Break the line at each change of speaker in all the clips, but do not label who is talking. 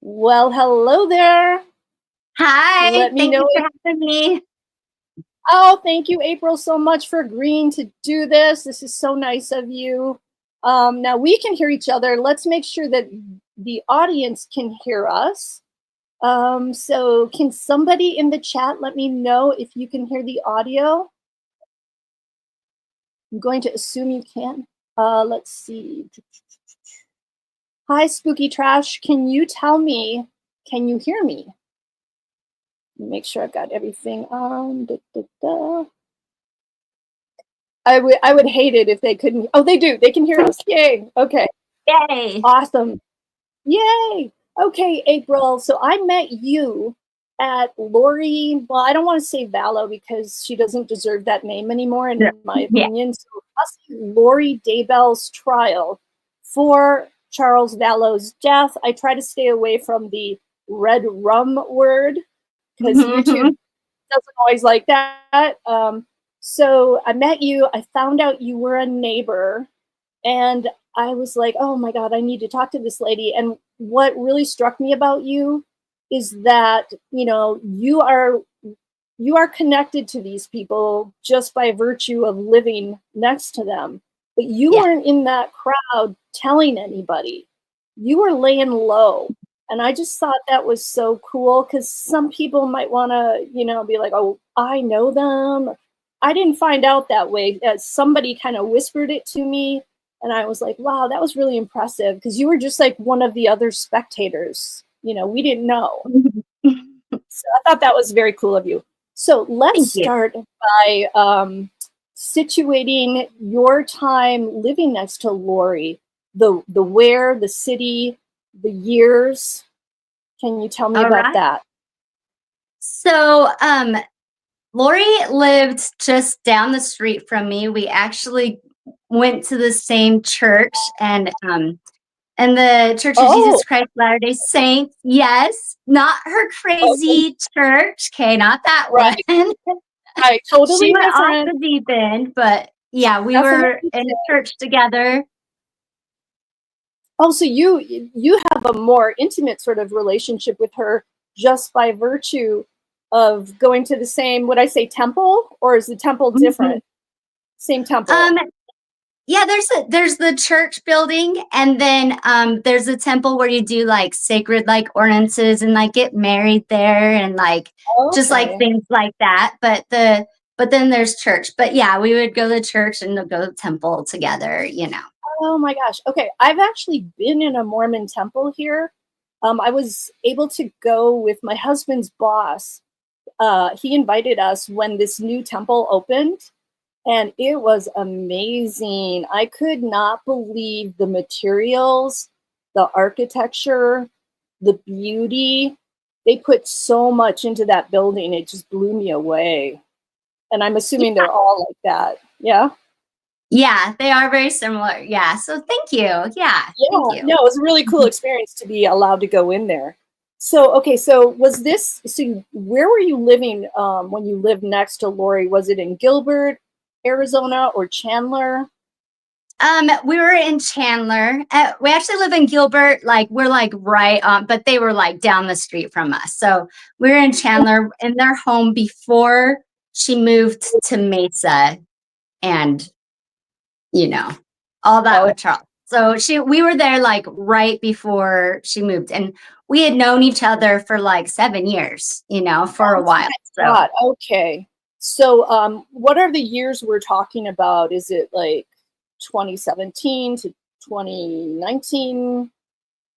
Well, hello there.
Hi,
Let me
thank
know
you for
if,
having me.
oh, thank you, April, so much for agreeing to do this. This is so nice of you. Now we can hear each other. Let's make sure that the audience can hear us. So can somebody in the chat let me know if you can hear the audio? I'm going to assume you can. Let's see. Hi, Spooky Trash. Can you tell me, can you hear me? Make sure I've got everything on. I would hate it if they couldn't. Oh, they do. They can hear us. Yay. Okay.
Yay.
Awesome. Yay. Okay, April. So I met you at Lori. Well, I don't want to say Vallow because she doesn't deserve that name anymore, in my opinion. So Lori Daybell's trial for Charles Vallow's death. I try to stay away from the red rum word because YouTube doesn't always like that. So I met you. I found out you were a neighbor, and I was like, oh my God, I need to talk to this lady. And what really struck me about you is that, you are connected to these people just by virtue of living next to them. But you weren't in that crowd telling anybody. You were laying low. And I just thought that was so cool because some people might want to, be like, oh, I know them. I didn't find out that way. Somebody kind of whispered it to me. And I was like, wow, that was really impressive because you were just like one of the other spectators. We didn't know. So I thought that was very cool of you. So let's start by situating your time living next to Lori, the where, the city, the years. Can you tell me about that?
So, Lori lived just down the street from me. We actually went to the same church and the Church of Jesus Christ Latter-day Saints. Yes, not her crazy church. Okay, not that one.
Right, totally
she went
different.
off the deep end, but yeah, we were in church together.
Oh, so you have a more intimate sort of relationship with her just by virtue of going to the same, would I say temple, or is the temple different? Same temple.
Yeah, there's the church building, and then there's a temple where you do like sacred like ordinances and like get married there and like just like things like that. But then there's church. But yeah, we would go to church and go to the temple together,
Oh my gosh. Okay, I've actually been in a Mormon temple here. I was able to go with my husband's boss. He invited us when this new temple opened. And it was amazing. I could not believe the materials, the architecture, the beauty. They put so much into that building. It just blew me away. And I'm assuming they're all like that. Yeah?
Yeah, they are very similar. Yeah. So thank you. Yeah. Thank you.
No, it was a really cool experience to be allowed to go in there. So, okay, so where were you living when you lived next to Lori? Was it in Gilbert, Arizona, or Chandler?
We were in Chandler. We actually live in Gilbert. Like we're like right on, but they were like down the street from us. So we were in Chandler in their home before she moved to Mesa, and all that with Charles. So we were there like right before she moved, and we had known each other for like 7 years, for a while.
So okay. So what are the years we're talking about? Is it like 2017 to 2019?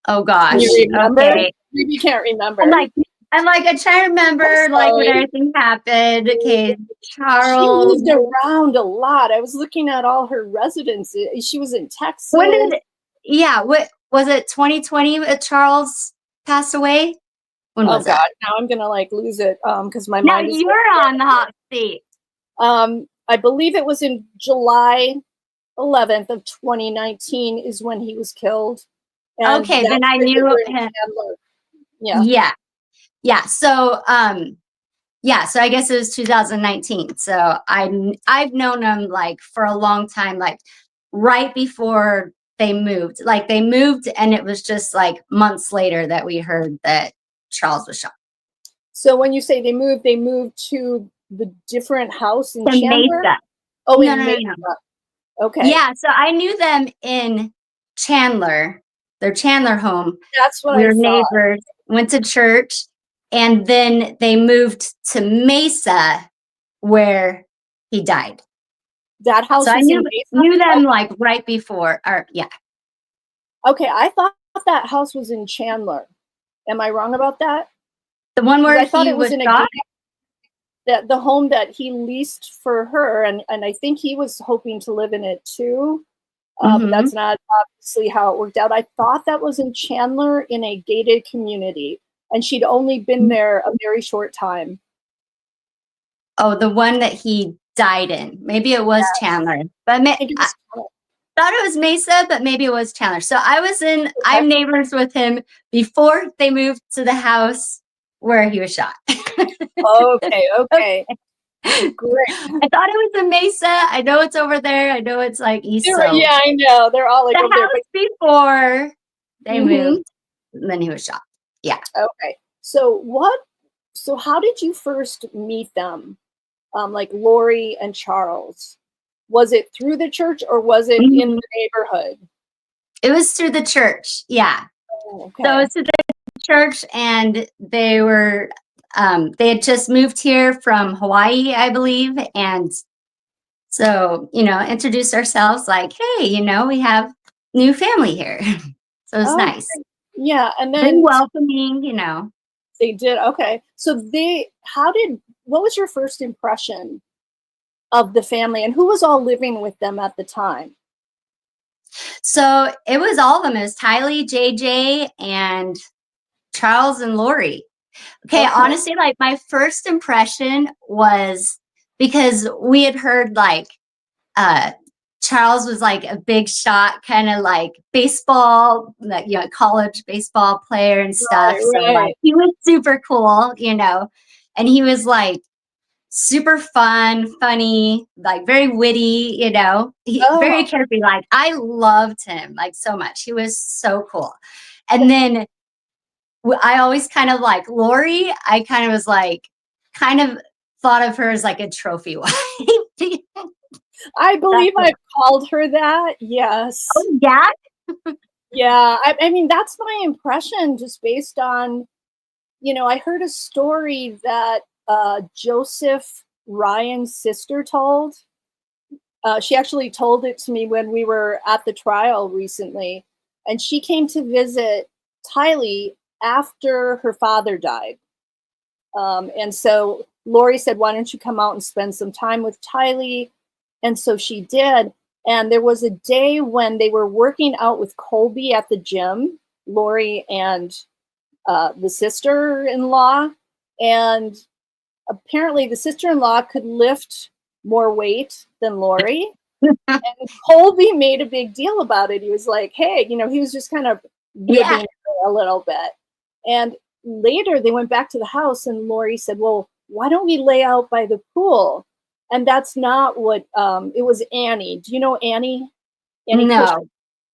Oh gosh.
Can you remember?
Okay.
Maybe you can't remember.
I'm like, I try to remember like when everything happened. Okay, Charles.
She moved around a lot. I was looking at all her residences. She was in Texas.
What was it 2020 Charles passed away? When was
God, now I'm gonna like lose it because my
now
mind is.
You're on the hot seat.
I believe it was in July 11th of 2019 is when he was killed. And
okay, then I knew him.
Yeah.
So so I guess it was 2019. So I've known him like for a long time, like right before they moved. Like they moved, and it was just like months later that we heard that Charles was shot.
So when you say they moved to the different house in
In
Chandler?
Mesa.
Oh,
No,
in
no, no,
Mesa.
no.
Okay.
Yeah, so I knew them in Chandler, their Chandler home.
That's what
We
I
were
thought.
neighbors, went to church, and then they moved to Mesa where he died.
That house
So I
was in Mesa?
knew them like right before, or yeah.
Okay, I thought that house was in Chandler. Am I wrong about that?
The one
'Cause
where
I thought
he
it was
was
in a
shot?
that the home that he leased for her, and I think he was hoping to live in it too. But that's not obviously how it worked out. I thought that was in Chandler in a gated community, and she'd only been there a very short time.
Oh, the one that he died in. Maybe it was
Yes.
Chandler, but
I think it was Chandler.
thought it was Mesa, but maybe it was Chandler. So
Okay.
I'm neighbors with him before they moved to the house where he was shot.
Okay. Great.
I thought it was in Mesa. I know it's over there. I know it's like east. So
Yeah, I know. They're all like
the
over there.
house before they
Mhm.
moved, and then he was shot. Yeah.
Okay. So how did you first meet them? Like Lori and Charles? Was it through the church or was it in the neighborhood?
It was through the church. Yeah.
Oh, okay.
So it was through the church, and they were they had just moved here from Hawaii, I believe. And so, introduced ourselves like, hey, we have new family here. So it's nice.
Okay. Yeah, and
Very
then
welcoming.
they did. Okay. So what was your first impression of the family, and who was all living with them at the time?
So it was all of them. It was Tylie, JJ, and Charles and Lori. Okay, honestly, like my first impression was because we had heard like Charles was like a big shot, kind of like baseball, like college baseball player and stuff.
Right,
So like he was super cool, and he was like super fun, funny, like very witty, very carefree. Like I loved him like so much. He was so cool. And then I always kind of like Lori. I kind of was like, kind of thought of her as like a trophy wife.
I believe I've called her that. Yes.
Oh yeah.
Yeah. I mean, that's my impression, just based on, I heard a story that Joseph Ryan's sister told. She actually told it to me when we were at the trial recently, and she came to visit Tylee after her father died. And so Lori said, "Why don't you come out and spend some time with Tylee?" And so she did. And there was a day when they were working out with Colby at the gym, Lori and the sister-in-law, and apparently the sister-in-law could lift more weight than Lori. And Colby made a big deal about it. He was like, hey, he was just kind of ribbing her a little bit. And later they went back to the house and Lori said, well, why don't we lay out by the pool? And that's not what, it was Annie. Do you know Annie?
No.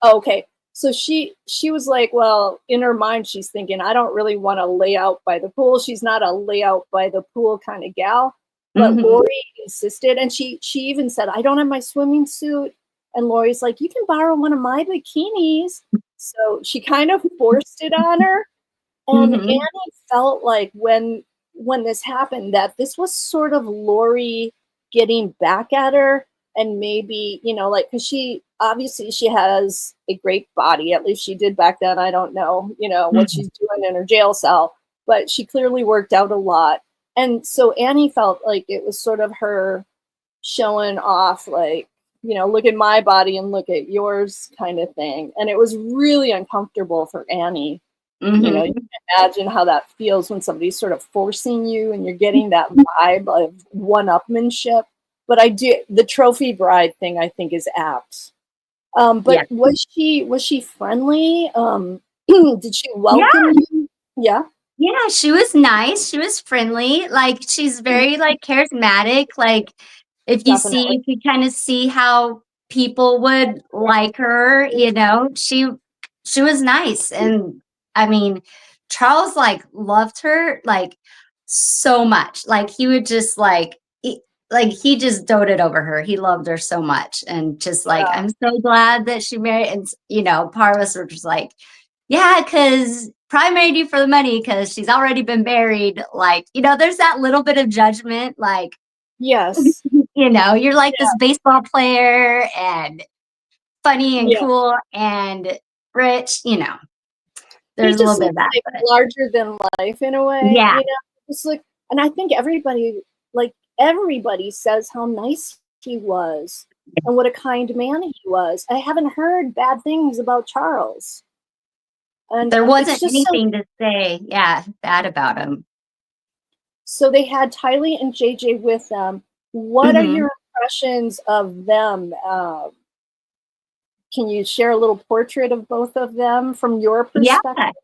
Oh, okay. So she was like, well, in her mind, she's thinking, I don't really want to lay out by the pool. She's not a lay out by the pool kind of gal. But Lori insisted, and she even said, I don't have my swimming suit. And Lori's like, you can borrow one of my bikinis. So she kind of forced it on her. And Annie felt like when this happened, that this was sort of Lori getting back at her. And maybe, like, because she has a great body, at least she did back then. I don't know, what she's doing in her jail cell, but she clearly worked out a lot. And so Annie felt like it was sort of her showing off, like, look at my body and look at yours kind of thing. And it was really uncomfortable for Annie. You can imagine how that feels when somebody's sort of forcing you and you're getting that vibe of one-upmanship. But the trophy bride thing, I think, is apt. But was she friendly? Did she welcome you? Yeah.
Yeah, she was nice. She was friendly. Like she's very like charismatic. Like if you
Definitely.
kind of see how people would like her, she was nice. And I mean, Charles like loved her like so much. Like he would just like he just doted over her. He loved her so much. And just like, I'm so glad that she married. And part of us were just like, yeah, because probably married you for the money because she's already been married. Like, there's that little bit of judgment, like,
Yes.
you're like this baseball player and funny and
Yeah.
cool and rich,
He
there's a
just
little bit of
looks
that.
like
But
larger than life in a way,
yeah,
Just like, and I think everybody says how nice he was and what a kind man he was. I haven't heard bad things about Charles. And
there
it's
wasn't
just so.
anything to say, bad about him.
So they had Tylee and JJ with them. What are
Mhm.
your impressions of them? Can you share a little portrait of both of them from your
Yeah.
perspective?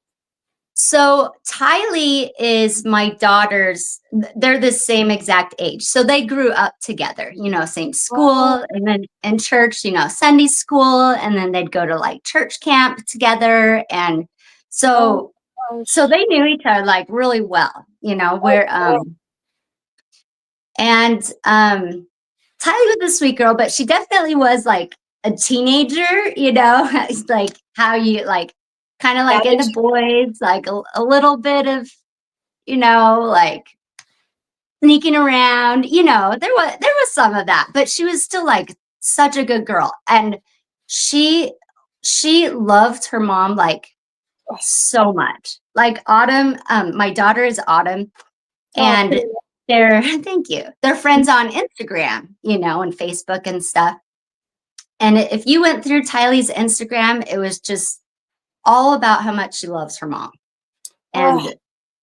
So Tylee is my daughter's, they're the same exact age. So they grew up together, same
Oh,
school, and then in church, Sunday school, and then they'd go to like church camp together. And
oh
so
gosh.
they knew each other like really well,
Oh,
where and Tylee was a sweet girl, but she definitely was like a teenager, It's like how you like kind of like into
savage.
boys, like a little bit of, like sneaking around, there was some of that, but she was still like such a good girl. And she loved her mom like so much. Like Autumn, my daughter is Autumn,
Oh,
and
pretty.
they're thank you. They're friends on Instagram, and Facebook and stuff. And if you went through Tylee's Instagram, it was just all about how much she loves her mom.
Oh,
And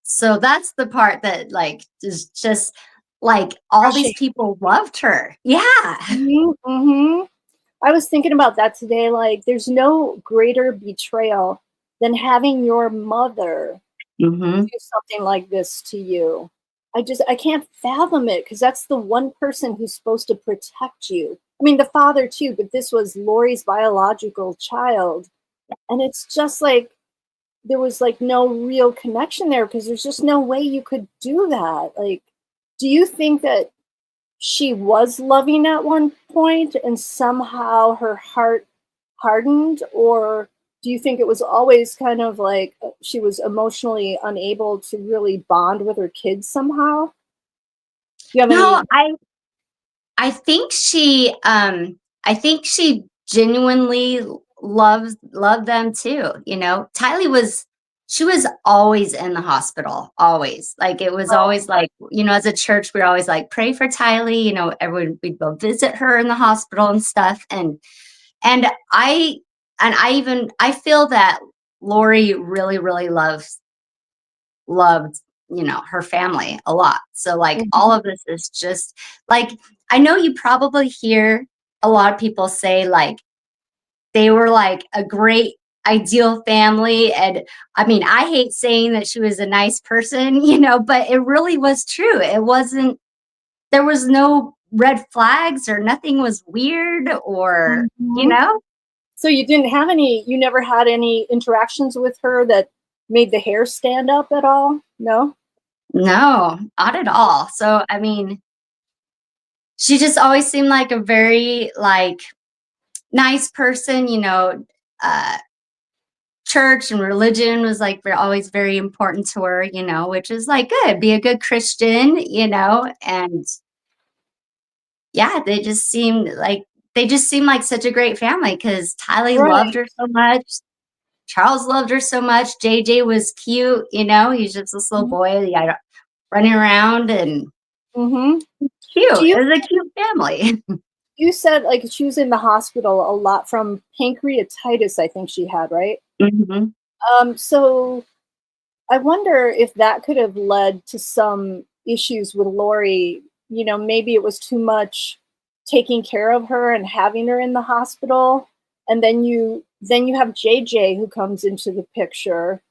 so that's the part that like is just like all these
crushing.
people loved her. Yeah.
Mm-hmm. I was thinking about that today. Like, there's no greater betrayal than having your mother
Hmm.
do something like this to you. I can't fathom it because that's the one person who's supposed to protect you. I mean, the father too, but this was Lori's biological child. And it's just like there was like no real connection there because there's just no way you could do that. Like, do you think that she was loving at one point and somehow her heart hardened, or do you think it was always kind of like she was emotionally unable to really bond with her kids somehow? Do you have
No,
any?
I think she genuinely loved them too. Tylee she was always in the hospital, always. Like it was
Oh,
always like, as a church, we are always like, pray for Tylee, everyone we'd go visit her in the hospital and stuff. And I feel that Lori really, really loved her family a lot. So like all
mhm.
of this is just like, I know you probably hear a lot of people say like they were like a great ideal family. And I mean, I hate saying that she was a nice person, but it really was true. It wasn't, there was no red flags or nothing was weird or you
Mhm.
know
So you never had any interactions with her that made the hair stand up at all? No?
no, not at all. So I mean, she just always seemed like a very like nice person, uh church and religion was like always very important to her, which is like good, be a good Christian, and yeah, they just seemed like such a great family because Tylee loved
Right.
her so much. Charles loved her so much. JJ was cute, he's just this little boy, yeah, running around and
Mm-hmm. Do
cute.
you
It was a cute family.
You said like she was in the hospital a lot from pancreatitis, I think she had, right?
Hmm.
So I wonder if that could have led to some issues with Lori. Maybe it was too much taking care of her and having her in the hospital. And then you have JJ who comes into the picture.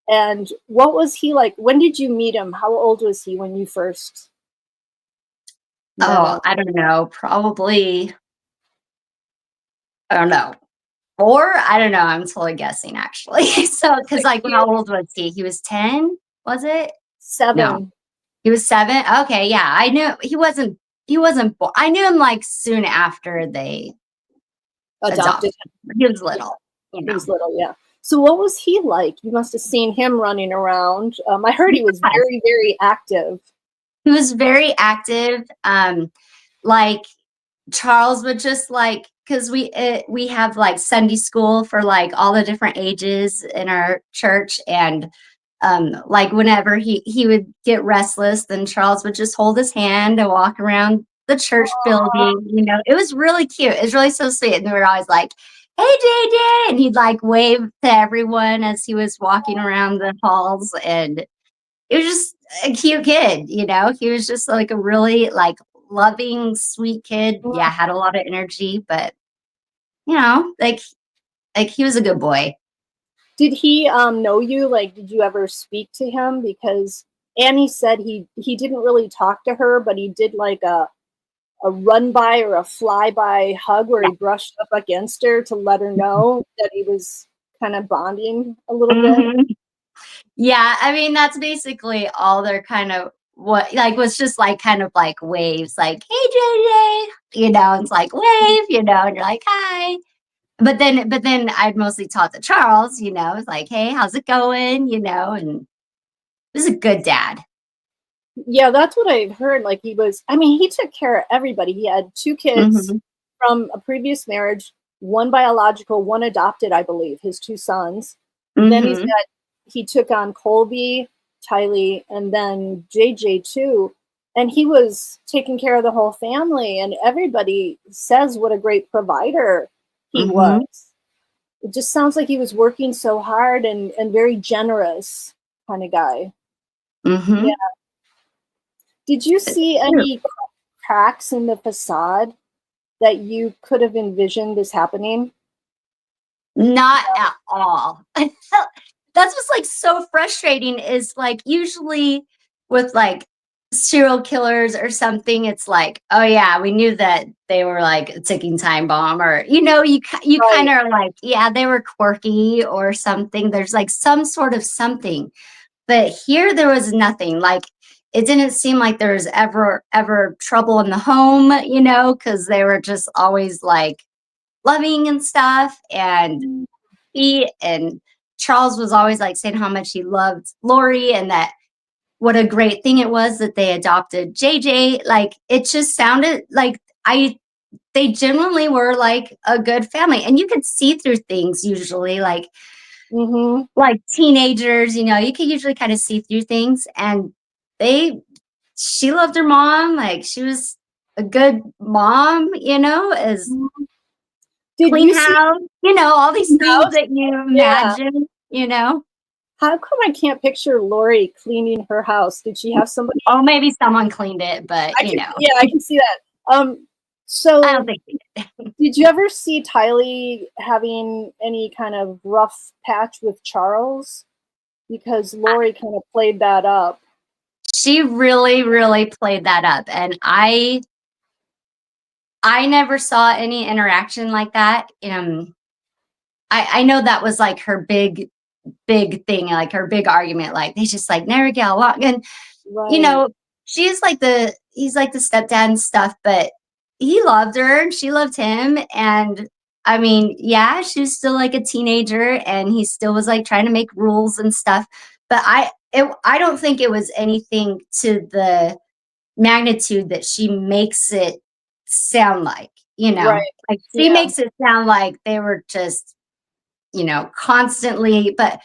And what was he like? When did you meet him? How old was he when you first met
Oh,
him?
I don't know, probably I don't know. Or I don't know. I'm totally guessing actually. So, because
Like
like, how old was he? He was 10, was it? No,
7.
he was 7. Okay, yeah, I knew he wasn't. He wasn't. I knew him like soon after they
Adopted
adopted him. He was
him.
little, you
He
know.
was little, yeah. So what was he like? You must have seen him running around. I heard he was
Yeah.
very, very active.
He was very active. Like Charles would just like, because we have like Sunday school for like all the different ages in our church, and like whenever he would get restless, then Charles would just hold his hand and walk around the church building. You know, it was really cute. It was really so sweet, and we were always like, "Hey, JJ," and he'd like wave to everyone as he was walking around the halls, and it was just a cute kid. You know, he was just like a really like loving, sweet kid. Yeah, had a lot of energy, but you know, like he was a good boy.
Did he know you? Like, did you ever speak to him? Because Annie said he didn't really talk to her, but he did like a run by or a fly by hug where
Yeah.
he brushed up against her to let her know that he was kind of bonding a little bit.
Mhm. Yeah, I mean, that's basically all they're kind of what like was just like kind of like waves, like, "Hey, JJ," you know, it's like wave, you know, and you're like, "Hi." But then I'd mostly talk to Charles, you know, it's like, "Hey, how's it going?" You know, and he was a good dad.
Yeah, that's what I've heard. Like I mean, he took care of everybody. He had 2 kids
Mhm.
from a previous marriage, 1 biological, 1 adopted, I believe, his 2 sons. Then
Mhm.
he took on Colby, Tylee, and then JJ too. And he was taking care of the whole family, and everybody says what a great provider he was.
Mhm.
It just sounds like he was working so hard and very generous kind of guy. Yeah.
Mhm.
Did you see any cracks in the facade that you could have envisioned this happening?
Not at all. That's what's, like, so frustrating is, like, usually with, like, serial killers or something, it's like, "Oh, yeah, we knew that they were, like, a ticking time bomb," or, you know, you
Right.
kinda are like, "Yeah, they were quirky or something." There's, like, some sort of something. But here, there was nothing, like, it didn't seem like there was ever trouble in the home, you know, because they were just always, like, loving and stuff, and he and Charles was always like saying how much he loved Lori and that what a great thing it was that they adopted JJ. Like it just sounded like they genuinely were like a good family. And you could see through things usually,
Mhm.
like teenagers, you know, you could usually kind of see through things. And they she loved her mom, like she was a good mom, you know, as
Did
clean
you see
house, you know, all these
the
things
house?
that you
Yeah.
imagine, you know.
How come I can't picture Lori cleaning her house? Did she have somebody?
Oh, maybe someone cleaned it, but, you know,
I can see that.
I don't
So
think she did.
did you ever see Tylee having any kind of rough patch with Charles? Because
I
Lori kind of played that up.
She really, really played that up, and I never saw any interaction like that. I know that was, like, her big thing, like, her big argument, like, they just, like, never get along, and, you
Right.
know, she's like he's like the stepdad and stuff, but he loved her, and she loved him, and, I mean, yeah, she was still, like, a teenager, and he still was, like, trying to make rules and stuff, but I don't think it was anything to the magnitude that she makes it sound like, you know?
Right.
Like, she
Yeah.
makes it sound like they were just, you know, constantly, but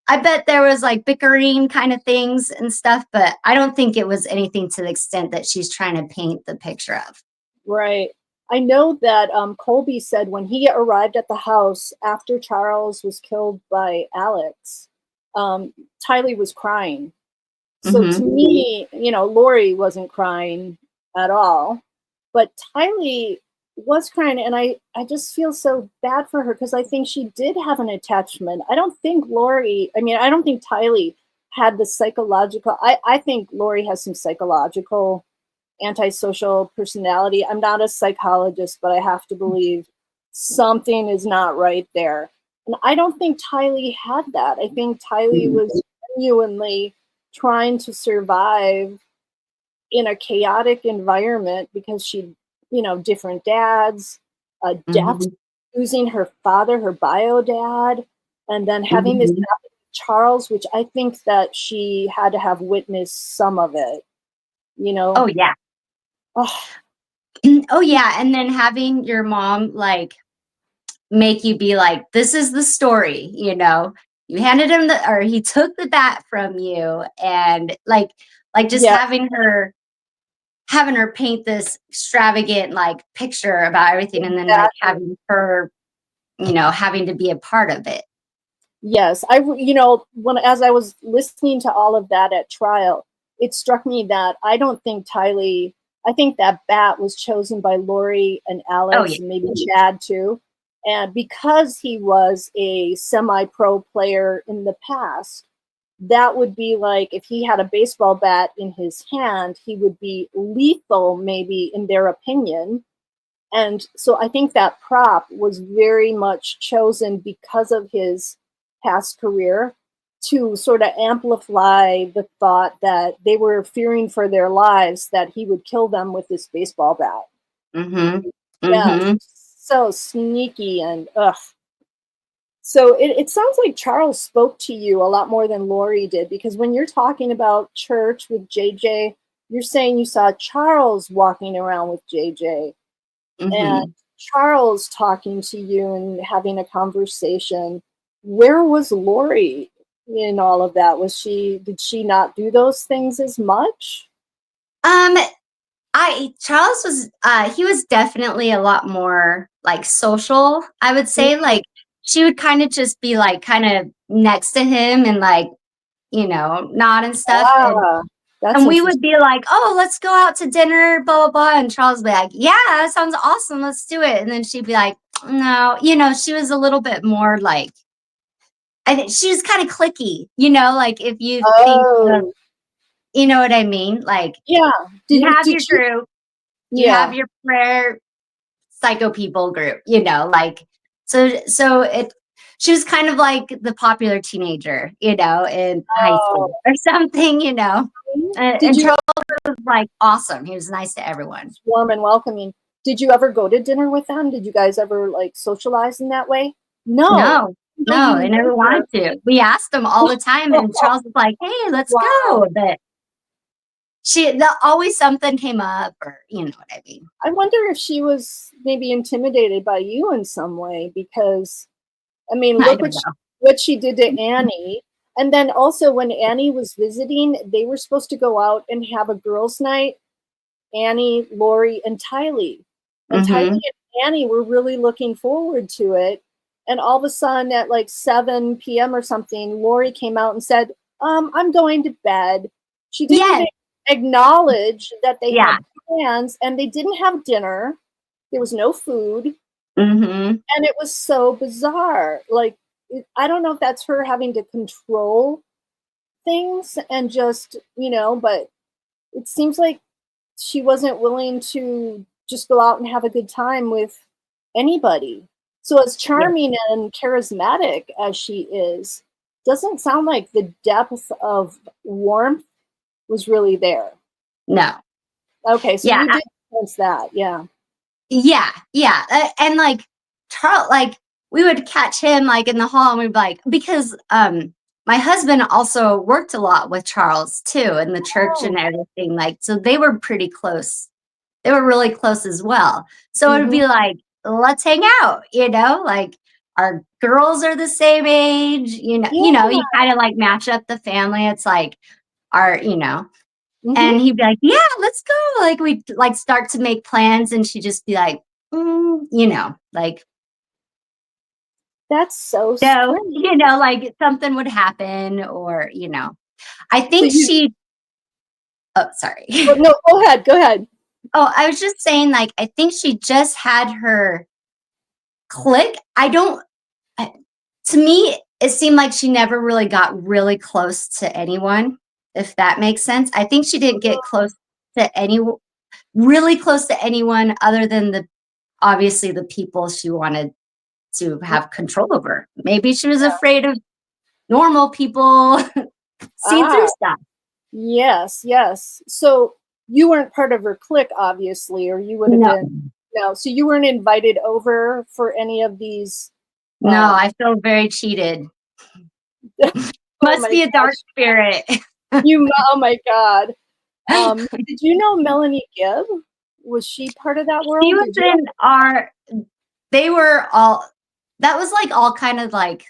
I bet there was, like, bickering kind of things and stuff, but I don't think it was anything to the extent that she's trying to paint the picture of.
Right. I know that Colby said when he arrived at the house after Charles was killed by Alex, um, Tylee was crying. So to
Mhm.
me, Lori wasn't crying at all, but Tylee was crying, and I just feel so bad for her because I think she did have an attachment. I don't think I don't think Tylee had the psychological. I think Lori has some psychological antisocial personality. I'm not a psychologist, but I have to believe something is not right there. And I don't think Tylee had that. I think Tylee was genuinely trying to survive in a chaotic environment because she, different dads, death,
Mhm.
losing her father, her bio dad, and then having this
Mhm.
happen to Charles, which I think that she had to have witnessed some of it, you know?
Oh, yeah.
Ugh,
Oh, yeah, and then having your mom, like, make you be like, "This is the story," you know? You handed him the or he took the bat from you, and, like, just
yeah,
having her paint this extravagant, like, picture about everything, and then, like,
exactly.
having her, having to be a part of it.
Yes, when as I was listening to all of that at trial, it struck me that I don't think Tylee. I think that bat was chosen by Lori and
Oh,
Alex
yeah.
and maybe Chad too, and because he was a semi-pro player in the past, that would be like if he had a baseball bat in his hand, he would be lethal, maybe in their opinion. And so I think that prop was very much chosen because of his past career to sort of amplify the thought that they were fearing for their lives that he would kill them with this baseball bat.
Mhm.
Yeah,
Mhm.
so sneaky and ugh. So it sounds like Charles spoke to you a lot more than Lori did because when you're talking about church with JJ, you're saying you saw Charles walking around with JJ and
Mhm.
Charles talking to you and having a conversation. Where was Lori in all of that? Did she not do those things as much?
Um, I Charles was, he was definitely a lot more, like, social, I would
Mm,
say, like, she would kinda just be, like, kinda next to him and, like, nod and stuff, and
ah, that's
and we would
interesting.
be like, "Oh, let's go out to dinner, blah, blah, blah," and Charles would be like, "Yeah, that sounds awesome, let's do it," and then she'd be like, "No," she was a little bit more, like, I think she was kinda cliquey, like, if you think of,
Oh,
you know what I mean? Like,
yeah.
you have
Did
your
you?
group, you have
Yeah.
your prayer psycho people group, like, so it she was kind of like the popular teenager, in high
Oh,
school or something,
did
and
you
Charles was, like, awesome. He was nice to everyone.
warm and welcoming? Did you ever go to dinner with them? Did you guys ever like socialize in that way? No.
No,
No,
no,
you
they never
never.
wanted to. We asked him all the time, and Charles was like, "Hey, let's
Wow.
go," but always something came up, or you know what I mean.
I wonder if she was maybe intimidated by you in some way because I mean,
I
look
don't know.
what she did to Annie. And then also when Annie was visiting, they were supposed to go out and have a girls' night, Annie, Lori, and Tylee. And Tylee
Mhm.
and Annie were really looking forward to it. And all of a sudden at like 7 p.m. or something, Lori came out and said, I'm going to bed. She didn't even
Yes.
acknowledge that they
Yeah.
had plans and they didn't have dinner. There was no food.
Mhm.
And it was so bizarre. Like, I don't know if that's her having to control things and just, but it seems like she wasn't willing to just go out and have a good time with anybody. So, as
Yes.
charming and charismatic as she is, doesn't sound like the depth of warmth was really there.
No.
Okay, so
Yeah.
you did sense that, yeah.
Yeah, yeah, and, like, Charles, like, we would catch him, like, in the hall, and we'd be like, because, my husband also worked a lot with Charles too in the church
Oh,
and everything, like, so they were pretty close. They were really close as well. So it'd
hmm,
be like, "Let's hang out," like, our girls are the same age,
yeah.
you kinda, like, match up the family. It's like our,
Hmm.
and he'd be like, "Yeah, let's go." Like, we'd, like, start to make plans, and she'd just be like, like,
That's so
"No,"
strange.
like, something would happen, or, I
So
think
you
she oh, sorry.
oh, no, go ahead, go ahead.
Oh, I was just saying, like, I think she just had her click. I don't To me, it seemed like she never really got really close to anyone, if that makes sense. I think she didn't get close to any really close to anyone other than the obviously the people she wanted to have control over. Maybe she was afraid of normal people seeing through stuff.
Yes, yes. So you weren't part of her clique, obviously, or you would have been. No, so you weren't invited over for any of these.
No, I feel very cheated. Must be a dark spirit.
Oh my God. Did you know Melanie Gibb? Was she part of that world?
She was they were all, that was like all kind of like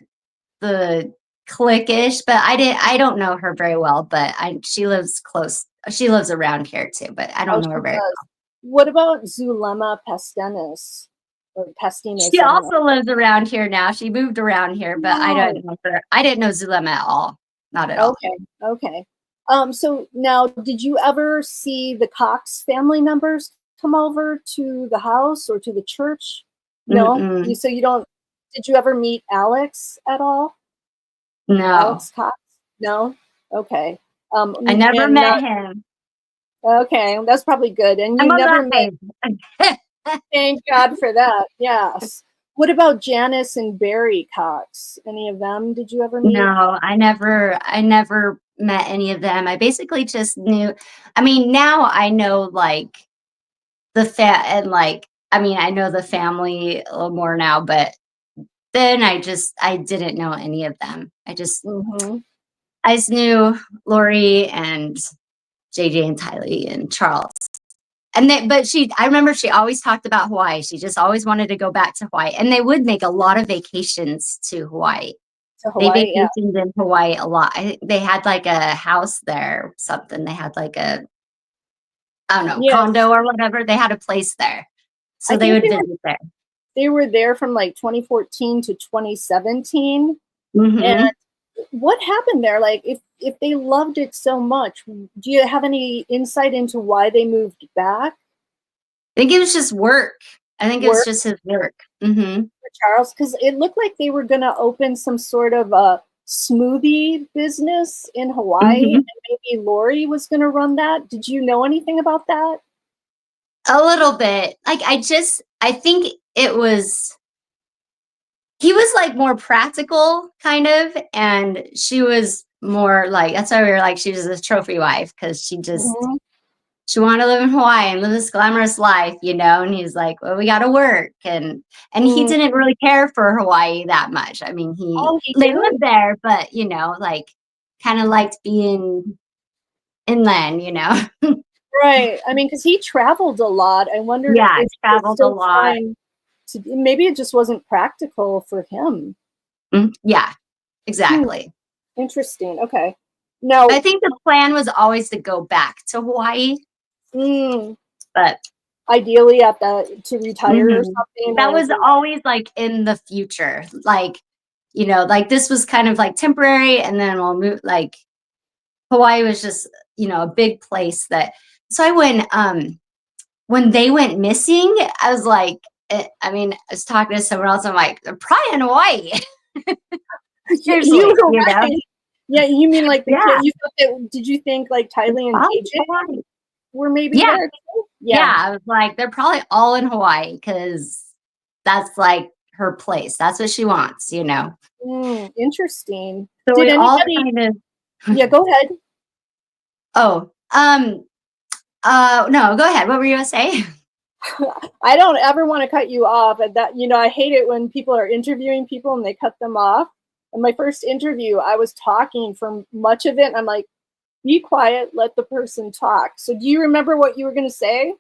the clique-ish, but I don't know her very well, but she lives close. She lives around here too, but I don't know her very well.
What about Zulema Pastenis? Or Pastinas?
She also lives around here now. She moved around here, but I don't know her. I didn't know Zulema at all. Not at all.
Okay. So now, did you ever see the Cox family members come over to the house or to the church? No? So you don't, did you ever meet Alex at all?
No.
Alex Cox? No? Okay.
I never met him.
Okay, that's probably good. And you never met. Thank God for that. Yes. What about Janice and Barry Cox? Any of them did you ever meet?
No, I never met any of them. I basically just knew, I mean, now I know like I know the family a little more now, but then I didn't know any of them. I just knew Lori and JJ and Tylie and Charles. And I remember she always talked about Hawaii. She just always wanted to go back to Hawaii. And they would make a lot of vacations to Hawaii. They vacationed in Hawaii a lot. They had like a house there or something. They had like a, I don't know, condo or whatever. They had a place there. So they would visit there.
They were there from like 2014 to 2017. And what happened there? Like if they loved it so much, do you have any insight into why they moved back?
I think it was just work. I think it was just his work.
For Charles, because it looked like they were going to open some sort of a smoothie business in Hawaii, and maybe Lori was going to run that. Did you know anything about that?
A little bit. Like I think he was like more practical kind of, and she was more like, that's why we were like, she was a trophy wife, because she she wanted to live in Hawaii and live this glamorous life, and he's like, well, we got to work. And he didn't really care for Hawaii that much. I mean, they lived there, but, like kind of liked being inland,
Right. I mean, because he traveled a lot. I wonder
if he traveled a lot.
Maybe it just wasn't practical for him.
Yeah, exactly.
Interesting. Okay. Now,
I think the plan was always to go back to Hawaii. But
ideally to retire or something.
That was always like in the future. Like, like this was kind of like temporary, and then we'll move. Like Hawaii was just, a big place that. So when they went missing, I was like, I was talking to someone else. I'm like, they're probably in Hawaii.
Seriously, right. Yeah, you mean like the kid? You thought did you think like Tylee and JJ were maybe there too?
Yeah, I was like, they're probably all in Hawaii, because that's like her place. That's what she wants,
Interesting.
So did anybody?
Yeah, go ahead.
Oh, no, go ahead. What were you gonna say?
I don't ever want to cut you off. And that, I hate it when people are interviewing people and they cut them off. In my first interview, I was talking for much of it, and I'm like, be quiet, let the person talk. So do you remember what you were going to say?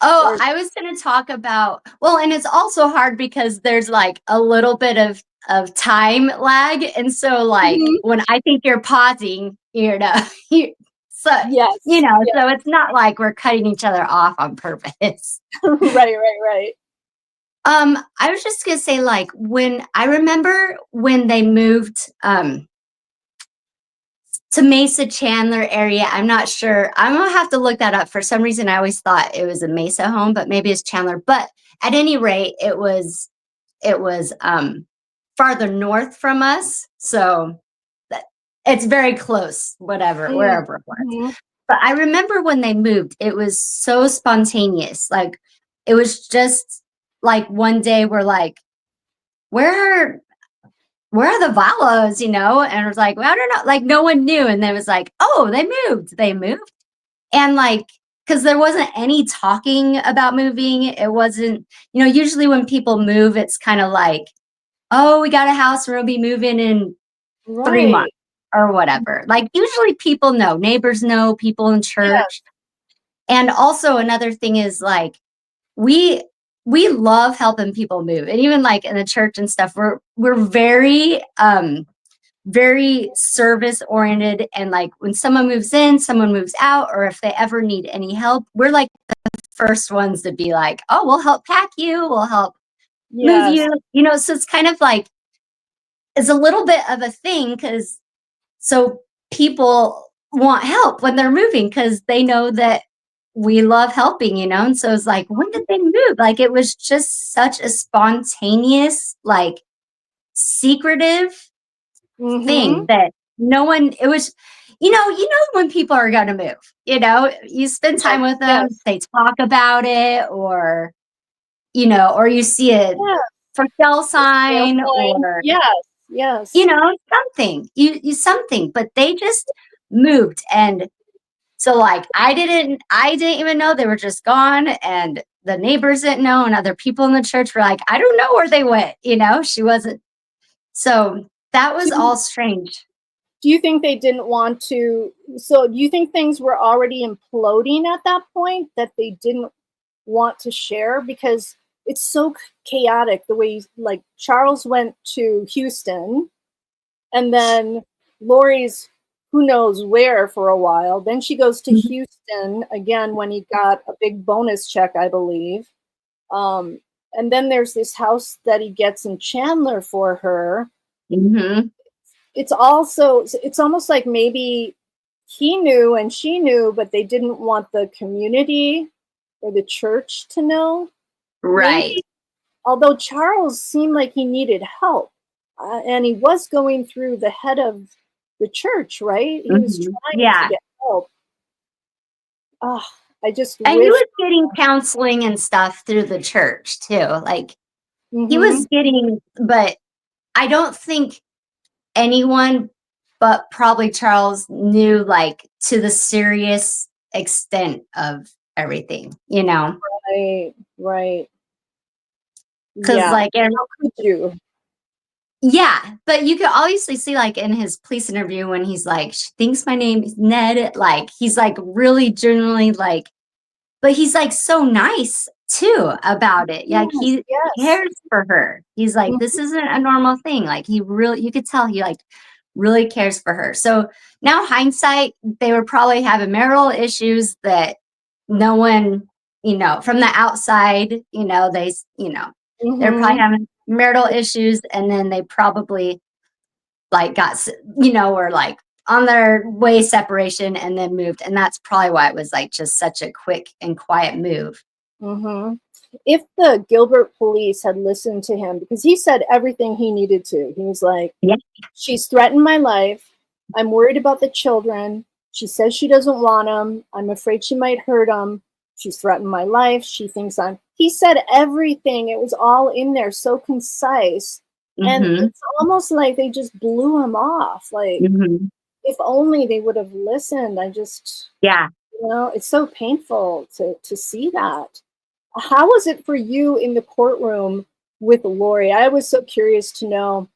Oh, I was going to talk about, and it's also hard because there's like a little bit of time lag. And so like when I think you're pausing, so it's not like we're cutting each other off on purpose.
Right.
I was just going to say, like, I remember when they moved to Mesa Chandler area. I'm not sure. I'm going to have to look that up. For some reason, I always thought it was a Mesa home, but maybe it's Chandler. But at any rate, it was farther north from us. So it's very close, wherever it was. But I remember when they moved, it was so spontaneous. Like it was just like one day we're like, where are the Vallows, And it was like, well, I don't know. Like no one knew. And then it was like, oh, they moved. They moved. And like, because there wasn't any talking about moving. It wasn't, usually when people move, it's kind of like, oh, we got a house, we're gonna be moving in 3
Right.
months or whatever. Like usually people know, neighbors know, people in church.
Yeah.
And also another thing is like we love helping people move. And even like in the church and stuff, we're very service oriented, and like when someone moves in, someone moves out, or if they ever need any help, we're like the first ones to be like, oh, we'll help pack you, we'll help move
Yes.
you, so it's kind of like it's a little bit of a thing because so people want help when they're moving because they know that we love helping. And so it's like, when did they move? Like it was just such a spontaneous, like secretive thing that no one, it was, when people are going to move, you spend time with them,
Yes.
they talk about it, or you see it
Yeah.
for sale sign, or
Yes.
something, you something, but they just moved. And so like I didn't even know they were just gone, and the neighbors didn't know, and other people in the church were like, I don't know where they went, she wasn't. So that was all strange.
Do you think they didn't want to? So do you think things were already imploding at that point that they didn't want to share? Because it's so chaotic the way like Charles went to Houston, and then Lori's who knows where for a while. Then she goes to
Mhm.
Houston again when he got a big bonus check, I believe. And then there's this house that he gets in Chandler for her.
Mhm.
It's almost like maybe he knew and she knew, but they didn't want the community or the church to know.
Right.
Maybe, although Charles seemed like he needed help, and he was going through the head of the church, right? He was
Mhm.
trying to
Yeah.
get help. Ah, I just
And he
wish.
was getting counseling and stuff through the church too. Like he
Mm-hmm.
was getting, but I don't think anyone but probably Charles knew like to the serious extent of everything.
Right, right.
Because
Yeah.
like, and
How could you?
yeah, but you could obviously see like in his police interview when he's like, she thinks my name is Ned. Like he's like really genuinely like, but he's like so nice too about it. Like
Yes,
he
yes.
cares for her. He's like, this isn't a normal thing. Like he really, you could tell he like really cares for her. So now hindsight, they were probably having marital issues that no one, from the outside, they're probably
Mm-hmm.
having marital issues, and then they probably like were like on their way separation and then moved. And that's probably why it was like just such a quick and quiet move.
Mm-hmm. If the Gilbert police had listened to him, because he said everything he needed to, he was like,
Yeah.
she's threatened my life. I'm worried about the children. She says she doesn't want them. I'm afraid she might hurt them. She's threatened my life. She thinks he said everything. It was all in there, so concise. And
Mm-hmm.
it's almost like they just blew him off. Like,
Mm-hmm.
if only they would have listened.
Yeah.
It's so painful to see that. How was it for you in the courtroom with Lori? I was so curious to know.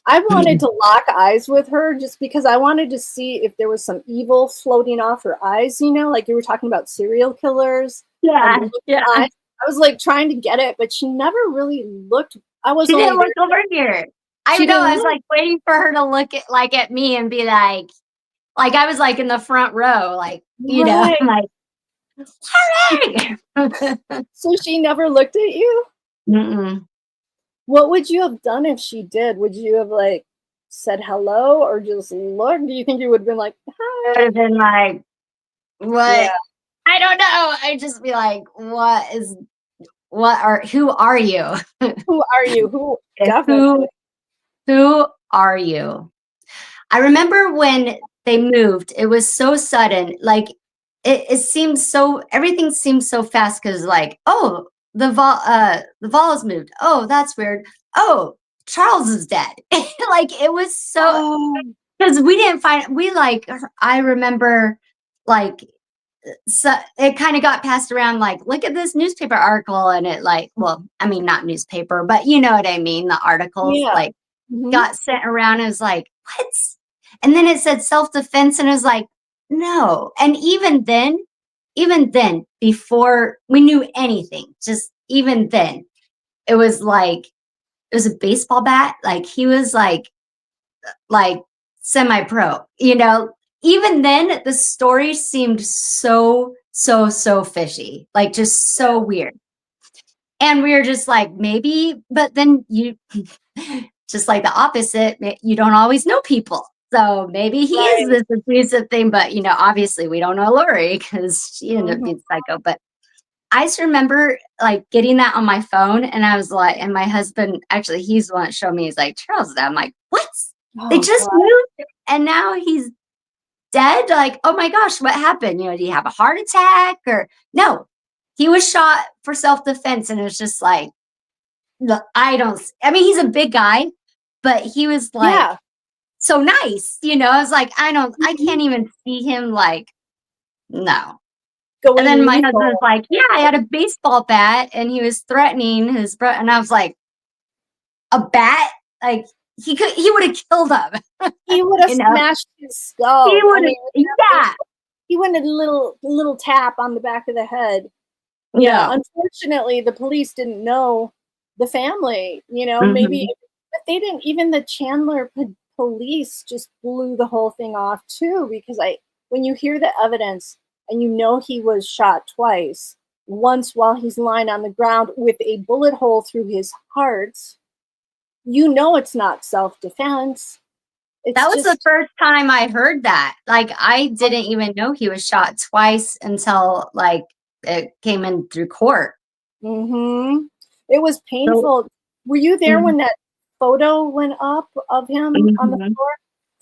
I wanted to lock eyes with her just because I wanted to see if there was some evil floating off her eyes, like you were talking about serial killers and
Yeah.
the look
Yeah.
eyes. I was like trying to get it, but she never really looked. I was
She
only
didn't
there.
look over here. I
She
know.
didn't
I was
look.
like waiting for her to look at me and be like I was like in the front row, like,
Right.
I'm like, hooray!
So she never looked at you?
Mm-mm.
What would you have done if she did? Would you have like said hello or just looked? Do you think you would have been like,
I would
hi?
have been like,
Yeah.
what? I don't know. I'd just be like, who are you?
Who are you? Who?
who
Definitely.
who are you? I remember when they moved, it was so sudden. Like it seemed so, everything seemed so fast because like, oh, the Vallows moved. Oh, that's weird. Oh, Charles is dead. Like, it was so, because we didn't find, we like, I remember, like, so it kind of got passed around, like, look at this newspaper article, and it, like, well, I mean, not newspaper, but you know what I mean, the articles,
Yeah.
like, got sent around, and it was like, what? And then it said self-defense, and it was like, no. And even then, before we knew anything, just even then, it was like, it was a baseball bat. Like, he was like semi-pro, you know. Even then, the story seemed so, so, so fishy, like, just so weird. And we were just like, maybe, but then you, just like the opposite, you don't always know people. So maybe he is
Right.
this abusive thing, but you know, obviously we don't know Lori because she ended up being psycho. But I just remember like getting that on my phone, and I was like, and my husband, actually, he's the one that showed me. He's like, Charles, I'm like, what? They
Oh,
just
God.
moved, and now he's dead. Like, oh my gosh, what happened? You know, did he have a heart attack or no? He was shot for self-defense, and it was just like, look, I mean, he's a big guy, but he was like
Yeah.
so nice, you know. I was like, I
Mhm.
can't even see him, like, no. And
Going
then my
lethal.
husband was like, yeah, I had a baseball bat and he was threatening his brother. And I was like, a bat? Like, he would have killed him.
He would have
You know,
smashed his
he
skull. I
would have,
mean,
yeah,
he went a little tap on the back of the head. Yeah,
no.
unfortunately, the police didn't know the family, you know, maybe,
Hmm.
but they didn't, even the Chandler police just blew the whole thing off too, because when you hear the evidence and you know he was shot twice, once while he's lying on the ground with a bullet hole through his heart, you know it's not self-defense.
That
It's
was the
just,
first time I heard that. Like, I didn't even know he was shot twice until like it came in through court.
mhm. It was
So,
painful. Were you there
mhm,
when that photo went up of him on the
mhm.
floor?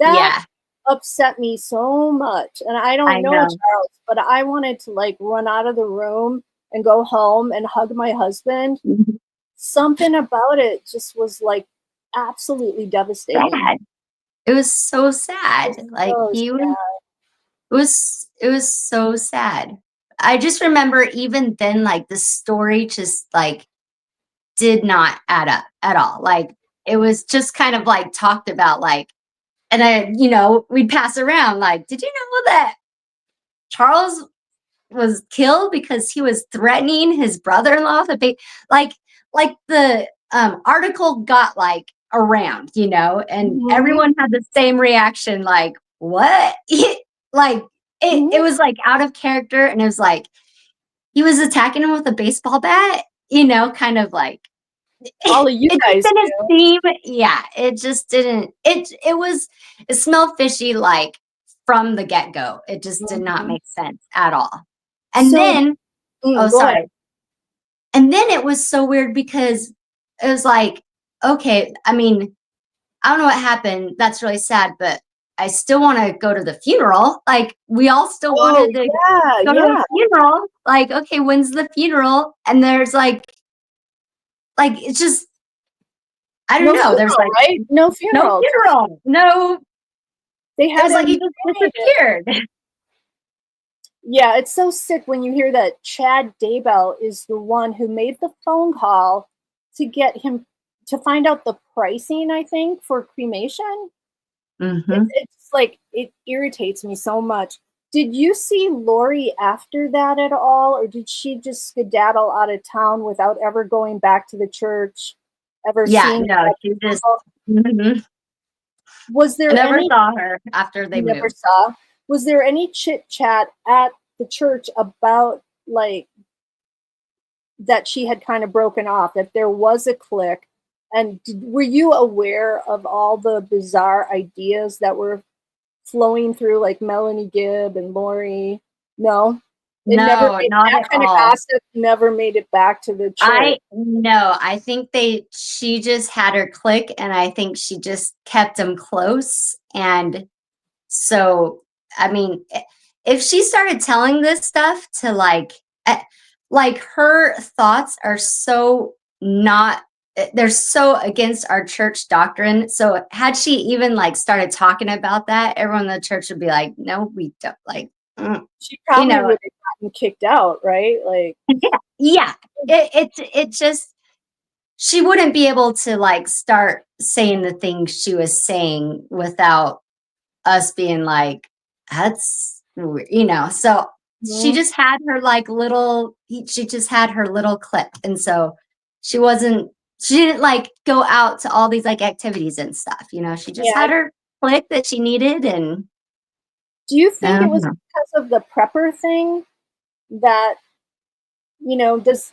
That
Yeah,
upset me so much, and I don't
I
know
know.
Charles, but I wanted to, like, run out of the room and go home and hug my husband.
Mhm.
Something about it just was, like, absolutely devastating.
Sad. It was so
It
sad.
was
Like,
so
he was,
sad.
it was so sad. I just remember even then, like, the story just like did not add up at all. Like, it was just kind of like talked about, like, and then, you know, we'd pass around, like, did you know that Charles was killed because he was threatening his brother-in-law to be like the article got like around, you know, and
Mhm,
everyone had the same reaction, like, what? Like, it
mhm.
was like out of character, and it was like he was attacking him with a baseball bat, you know, kind of like
All of you
it just
guys
didn't
do.
seem, yeah, it just didn't, it smelled fishy, like, from the get-go. It just did not
Mhm.
make sense at all. And
So
then, oh,
go ahead.
sorry. And then it was so weird because it was like, okay, I mean, I don't know what happened. That's really sad, but I still want to go to the funeral. Like, we all still
Oh,
wanted to
yeah,
go to the
yeah.
funeral. Like, okay, when's the funeral? And there's like, it's just, I don't
No
know. There's
funeral,
like
right? No
no
funeral.
funeral. No,
They
it
had
was like he
him
just
cremated.
disappeared.
Yeah, it's so sick when you hear that Chad Daybell is the one who made the phone call to get him to find out the pricing, I think, for cremation.
Hmm.
It's like, it irritates me so much. Did you see Lori after that at all, or did she just skedaddle out of town without ever going back to the church, ever
Yeah,
seeing
no,
that
she just,
people?
mhm.
Was
I
there
never
any
saw her after they
You never
moved.
saw? Was there any chit chat at the church about, like, that she had kind of broken off, that there was a clique? And were you aware of all the bizarre ideas that were flowing through, like Melanie Gibb and Lori? No,
No, not
that
at
kind of
all.
gossip never made it back to the church.
I no, I think she just had her click, and I think she just kept them close. And so, I mean, if she started telling this stuff to like, eh, like her thoughts are so not they're so against our church doctrine. So had she even like started talking about that, everyone in the church would be like, no, we don't like,
She
you
probably
know,
would have gotten kicked out, right? Like,
yeah, it just, she wouldn't be able to like start saying the things she was saying without us being like, that's weird, so she
mhm.
just had her like little she just had her little clip, and so she didn't like go out to all these like activities and stuff, she just
Yeah.
had her click that she needed. And
Do you think it was
know.
because of the prepper thing that, does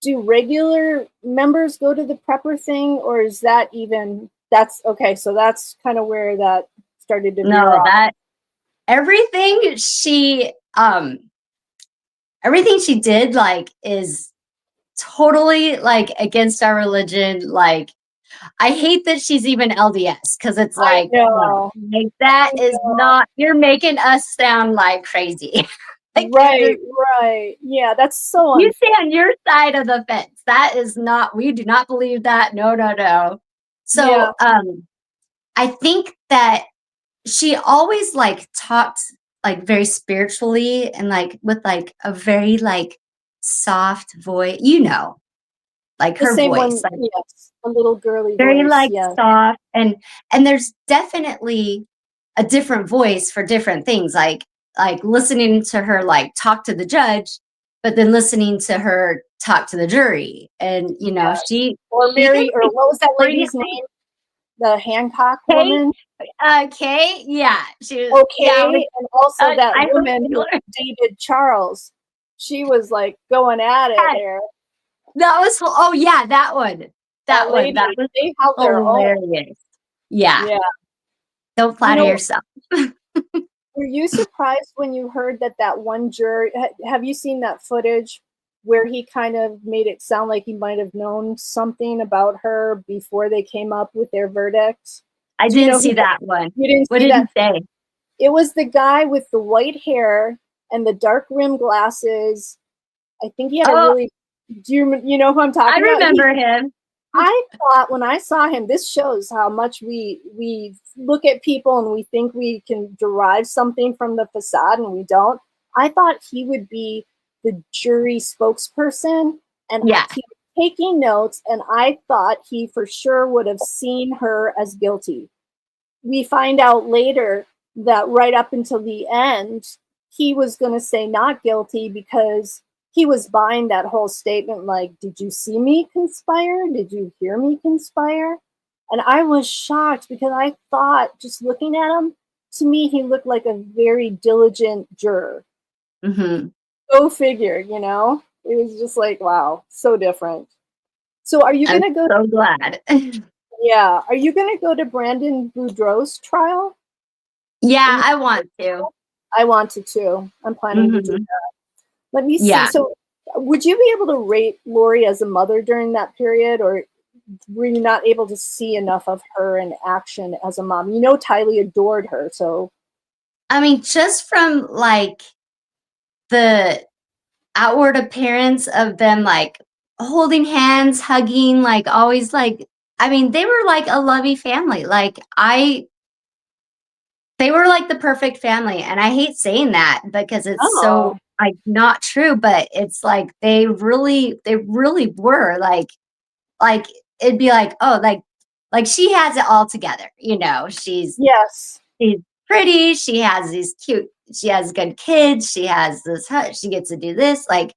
do regular members go to the prepper thing, or is that even that's okay, so that's kind of where that started to veer
No,
off.
that everything she everything she did like is totally like against our religion. Like, I hate that she's even LDS, because it's
I
like, no,
know.
like, that
I
is
know.
not, you're making us sound like crazy. Like, you're
Right,
just,
right. Yeah, that's so
you stay
unfair.
on your side of the fence. That is not, we do not believe that. No, no, no.
Yeah.
So, I think that she always like talked like very spiritually and like with like a very like soft voice, like
The
her
same
voice,
one,
like
yes. A little girly
very
voice,
like
yeah.
soft. And there's definitely a different voice for different things, like listening to her like talk to the judge, but then listening to her talk to the jury. And
Yes. Or
she did
Mary, or
like
what was that
pretty
lady's name? The Hancock
okay.
woman?
Okay, yeah, she was, yeah,
Okay, and also that
I hope
woman
you
who dated Charles. She was, like, going at it
learned.
there.
That was, oh yeah, that one,
That
that
lady,
was
they held their own.
hilarious. Yeah,
Yeah.
don't
You
flatter
know,
yourself.
were you surprised when you heard that that one juror have you seen that footage where he kind of made it sound like he might have known something about her before they came up with their verdict?
I
Do you
didn't
know who
see that one.
you didn't
What
see
did
that?
he say?
It was the guy with the white hair and the dark rim glasses. I think he had a
Oh,
really you know who I'm
I
talking about?
remember him.
I thought when I saw him, this shows how much we look at people and we think we can derive something from the facade and we don't. I thought he would be the jury spokesperson, and
Yeah.
he was taking notes, and I thought he for sure would have seen her as guilty. We find out later that right up until the end, he was going to say not guilty because he was buying that whole statement like, did you see me conspire? Did you hear me conspire? And I was shocked because I thought, just looking at him, to me, he looked like a very diligent juror.
Mm-hmm.
Go figure, you know? It was just like, wow, so different. So are you
I'm
going to go?
so glad.
Yeah. Are you going to go to Brandon Boudreaux's trial?
Yeah,
In
I want to.
I want to too. I'm planning to do
Mm-hmm.
that. Let me see.
Yeah.
So, would you be able to rate Lori as a mother during that period, or were you not able to see enough of her in action as a mom? You know, Tylee adored her. So,
I mean, just from like the outward appearance of them like holding hands, hugging, like always like, I mean, they were like a lovey family. They were like the perfect family. And I hate saying that because it's so
oh,
like not true, but it's like they really were like it'd be like, oh, like she has it all together.
yes,
She's pretty, she has good kids, she has this, she gets to do this, like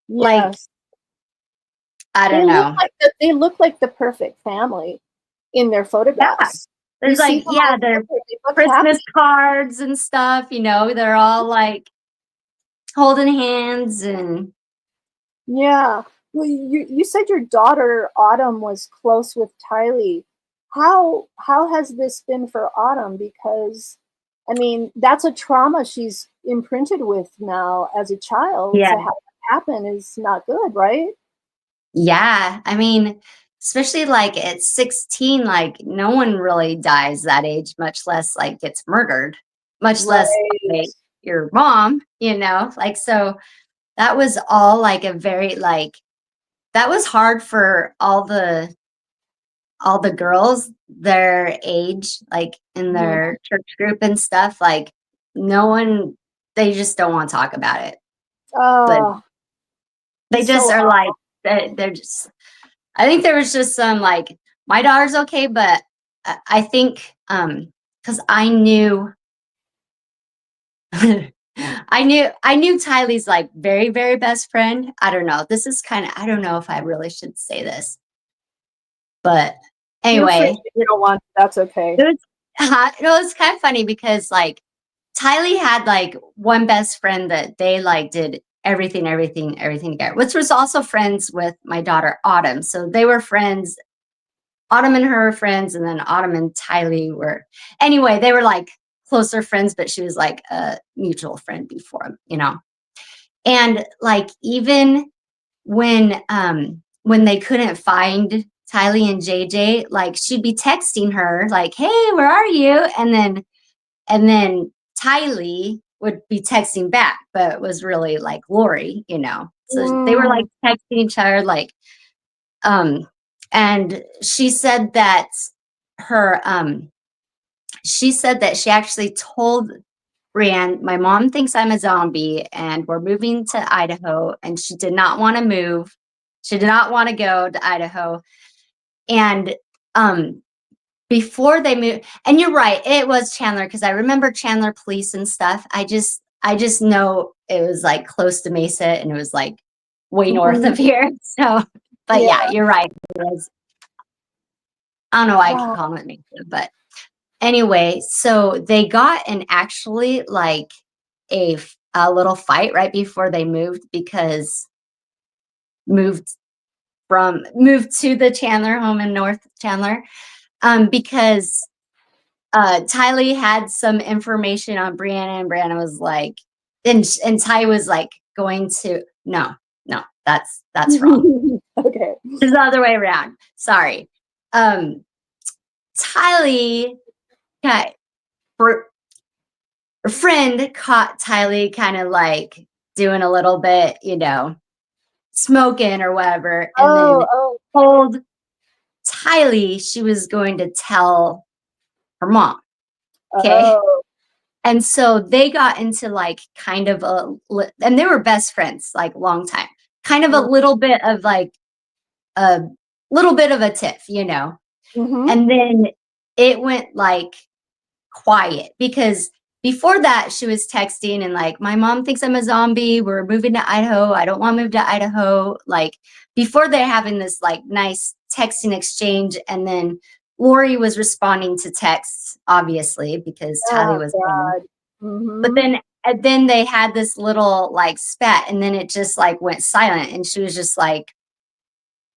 yes.
I don't know.
They look like the perfect family in their
Yeah.
photographs. You
There's
see
like,
them
yeah,
all
their
together. They look
Christmas
happy.
cards and stuff, they're all like holding hands and
Yeah. Well, you said your daughter Autumn was close with Tylee. How has this been for Autumn? Because I mean, that's a trauma she's imprinted with now as a child.
yeah.
To have that happen is not good, right?
Yeah. I mean, especially like at 16, like no one really dies that age, much less like gets murdered, much less
Right.
like your mom, like so that was all like a very like, that was hard for all the girls their age, like in
Mhm.
their church group and stuff. Like no one, they just don't want to talk about it. But
Oh,
they
it's so
just are like,
awful.
they're just, I think there was just some like, my daughter's okay, but I think, because I knew, I knew Tylee's like very, very best friend. I don't know. This is kind of, I don't know if I really should say this, but
Feel free
anyway,
if you don't want to, that's okay.
it was, no, it's kind of funny because like Tylee had like one best friend that they like did everything together, which was also friends with my daughter Autumn. So they were friends. Autumn and her were friends, and then Autumn and Tylee were, anyway, they were like closer friends, but she was like a mutual friend before, you know. And like even when they couldn't find Tylie and JJ, like she'd be texting her like, "Hey, where are you?" And then Tylee would be texting back, but it was really like Lori, you know. So they were like
Mm.
texting each other, like, um, and her, she said that she actually told Brienne, my mom thinks I'm a zombie and we're moving to Idaho, and she did not want to move. She did not want to go to Idaho. And um, before they moved, and you're right, it was Chandler because I remember Chandler police and stuff. I just know it was like close to Mesa and it was like way north
Mhm.
of here. So, but
Yeah.
yeah, you're right. It was, I don't know why I keep
Oh,
calling it Mesa, but anyway, so they got in actually like a little fight right before they moved because moved moved to the Chandler home in North Chandler, because Tylee had some information on Brianna, and Brianna was like, and Ty was like going to, no, that's wrong.
okay.
It's the other way around. Sorry. Um, Tylee got, her friend caught Tylee kind of like doing a little bit, you know, smoking or whatever, and
Oh,
then
oh,
told Tylee she was going to tell her mom. Okay.
oh.
And so they got into like kind of and they were best friends, like long time, kind of a little bit of like a little bit of a tiff, you know.
Mm-hmm.
And then it went like quiet because before that she was texting and like, my mom thinks I'm a zombie, we're moving to Idaho, I don't want to move to Idaho, like before they're having this like nice texting exchange. And then Lori was responding to texts obviously because Tylee
Oh,
was gone.
God.
But
Mm-hmm.
then and then they had this little like spat and then it just like went silent and she was just like,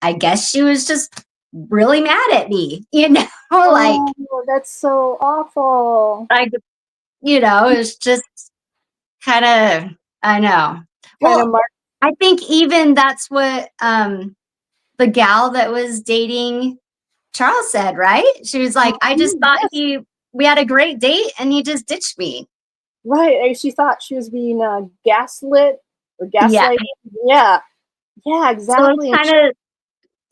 I guess she was just really mad at me, you know.
Oh, that's so awful.
Like, you know, it's just kind of, I know.
Kind of
Well,
mark.
I think even that's what the gal that was dating Charles said, right? She was like, I just
Mhm,
thought
yes,
we had a great date and he just ditched me.
right. She thought she was being gaslit or
Yeah.
gaslighting. Yeah, yeah,
So it's
exactly. And
kind of,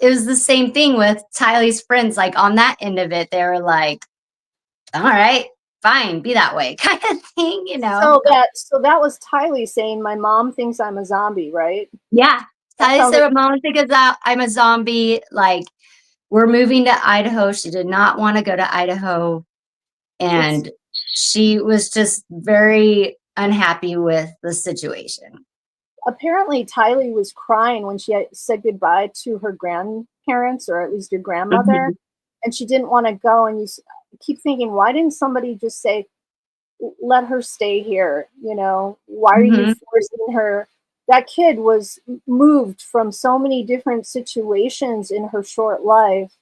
it was the same thing with Tylee's friends. Like on that end of it, they were like, all right, fine, be that way, kind of thing, you know.
so that was Tylee saying, "My mom thinks I'm a zombie," right?
Yeah.
That
Tylee
sounds
said,
like
Mom, because I'm a zombie. Like, we're moving to Idaho. She did not want to go to Idaho.
it's
And she was just very unhappy with the situation.
apparently Tylee was crying when she said goodbye to her grandparents, or at least your grandmother,
Mhm.
and she didn't want to go. And keep thinking, why didn't somebody just say, let her stay here? You know, why are you
Mhm.
forcing her? That kid was moved from so many different situations in her short life.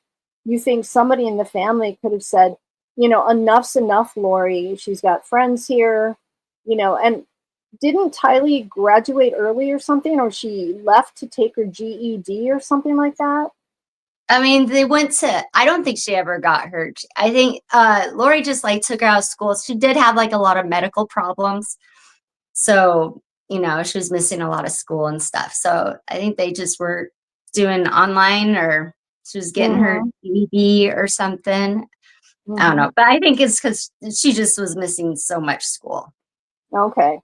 You think somebody in the family could have said, enough's enough, Lori. She's got friends here, and didn't Tylee graduate early or something, or she left to take her GED or something like that?
I mean, they went to, I don't think she ever got hurt. I think Lori just like took her out of school. She did have like a lot of medical problems. So you know, she was missing a lot of school and stuff. So I think they just were doing online, or she was getting her
Mm-hmm.
GED or something. I don't
Mm-hmm.
know, but I think it's because she just was missing so much school.
Okay.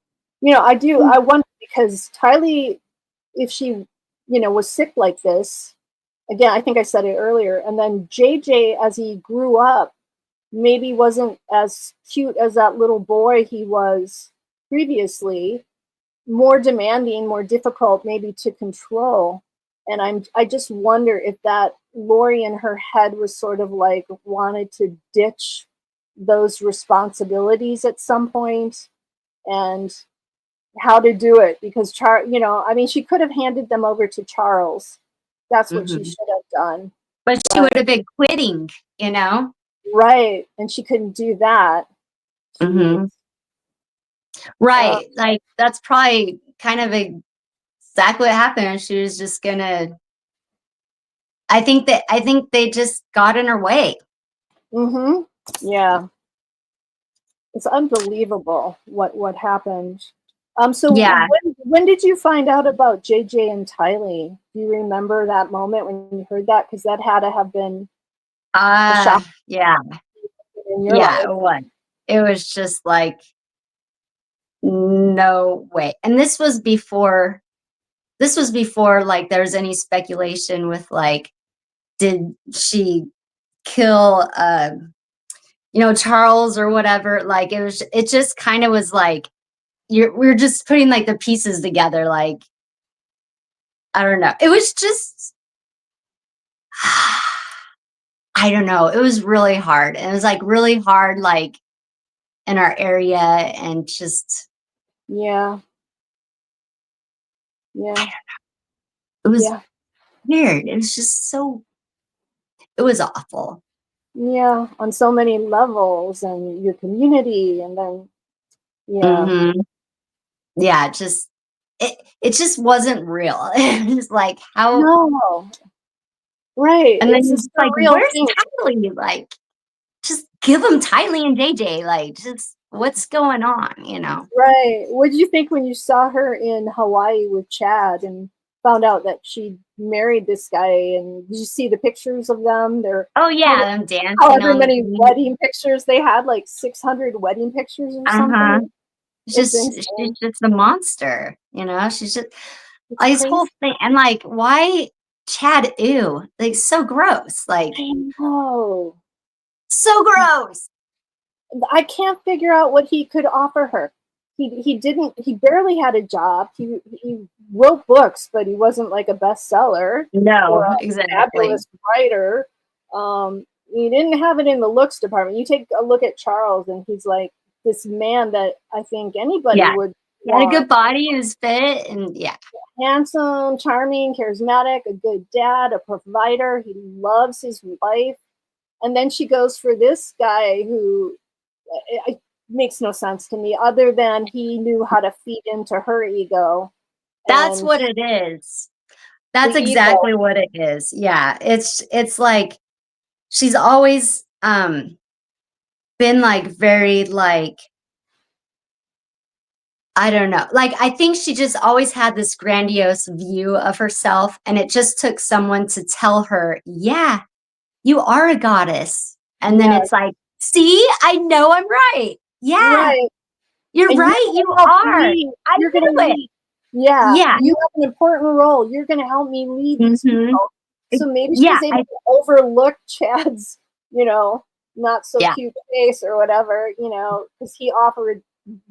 I wonder because Tylee, if she, was sick like this, again, I think I said it earlier, and then JJ, as he grew up, maybe wasn't as cute as that little boy he was previously, more demanding, more difficult maybe to control. And I just wonder if that Lori in her head was sort of like wanted to ditch those responsibilities at some point, and how to do it, because she could have handed them over to Charles. That's what she
Mhm.
should have done.
But she would
But
have been quitting, you know?
right, and she couldn't do that. Jeez.
Mhm.
Uh,
Right. Like, that's probably kind of exactly what happened. She was just gonna I think they just got in her way.
mhm. Yeah. It's unbelievable what happened. So
Yeah.
when did you find out about JJ and Tylie? Do you remember that moment when you heard that? Because that had to have been a shock
Yeah.
in your
Yeah,
life.
it was. It was just like, no way. And this was before, like, there's any speculation with, like, did she kill, Charles or whatever? Like, it just kind of was like, we're just putting, like, the pieces together, like, I don't know. It was just I don't know. It was really hard. And it was, like, really hard, like, in our area, and just
Yeah, yeah,
it was
yeah,
weird. It was just it was awful.
yeah. On so many levels, and your community, and then yeah.
Mhm. Yeah, it just wasn't real. It was like, how
No, right.
and then
It's a
you're just like,
surreal
"Where's
thing.
Tylee?" Like, just give them Tylee and JJ, like, just what's going on, you know?
Right. What did you think when you saw her in Hawaii with Chad and found out that she married this guy? And did you see the pictures of them? They're
Oh,
how,
yeah, them dancing
however
on the
many
beach.
wedding pictures they had, like 600 wedding pictures or
Uh-huh.
something. It's
She's
insane.
just a monster, you know? She's just
It's
like, his
crazy.
whole thing, and, like, why Chad, ew, like, so gross, like,
I know.
so gross.
I can't figure out what he could offer her. He barely had a job. He wrote books, but he wasn't like a bestseller or
No,
a
exactly.
fabulous writer. He didn't have it in the looks department. You take a look at Charles, and he's like this man that I think anybody
Yeah.
would
He had a
want.
good body, he was fit, and yeah.
Handsome, charming, charismatic, a good dad, a provider. He loves his wife. And then she goes for this guy who it makes no sense to me, other than he knew how to feed into her ego
That's
and
what it is.
the
That's
ego.
exactly what it is. Yeah, it's like she's always, been, like, very, like, I don't know, like, I think she just always had this grandiose view of herself, and it just took someone to tell her, "Yeah, you are a goddess." And then
Yeah,
it's like, "See? I know I'm right. Yeah,
right.
you're
And you're
right, you
gonna help
are.
lead.
I
You're gonna
knew it."
lead. Yeah,
Yeah.
you have an important role. You're gonna help me lead these
Mhm.
people. So maybe
Yeah,
she's able to overlook Chad's, not so
yeah.
cute face or whatever, because he offered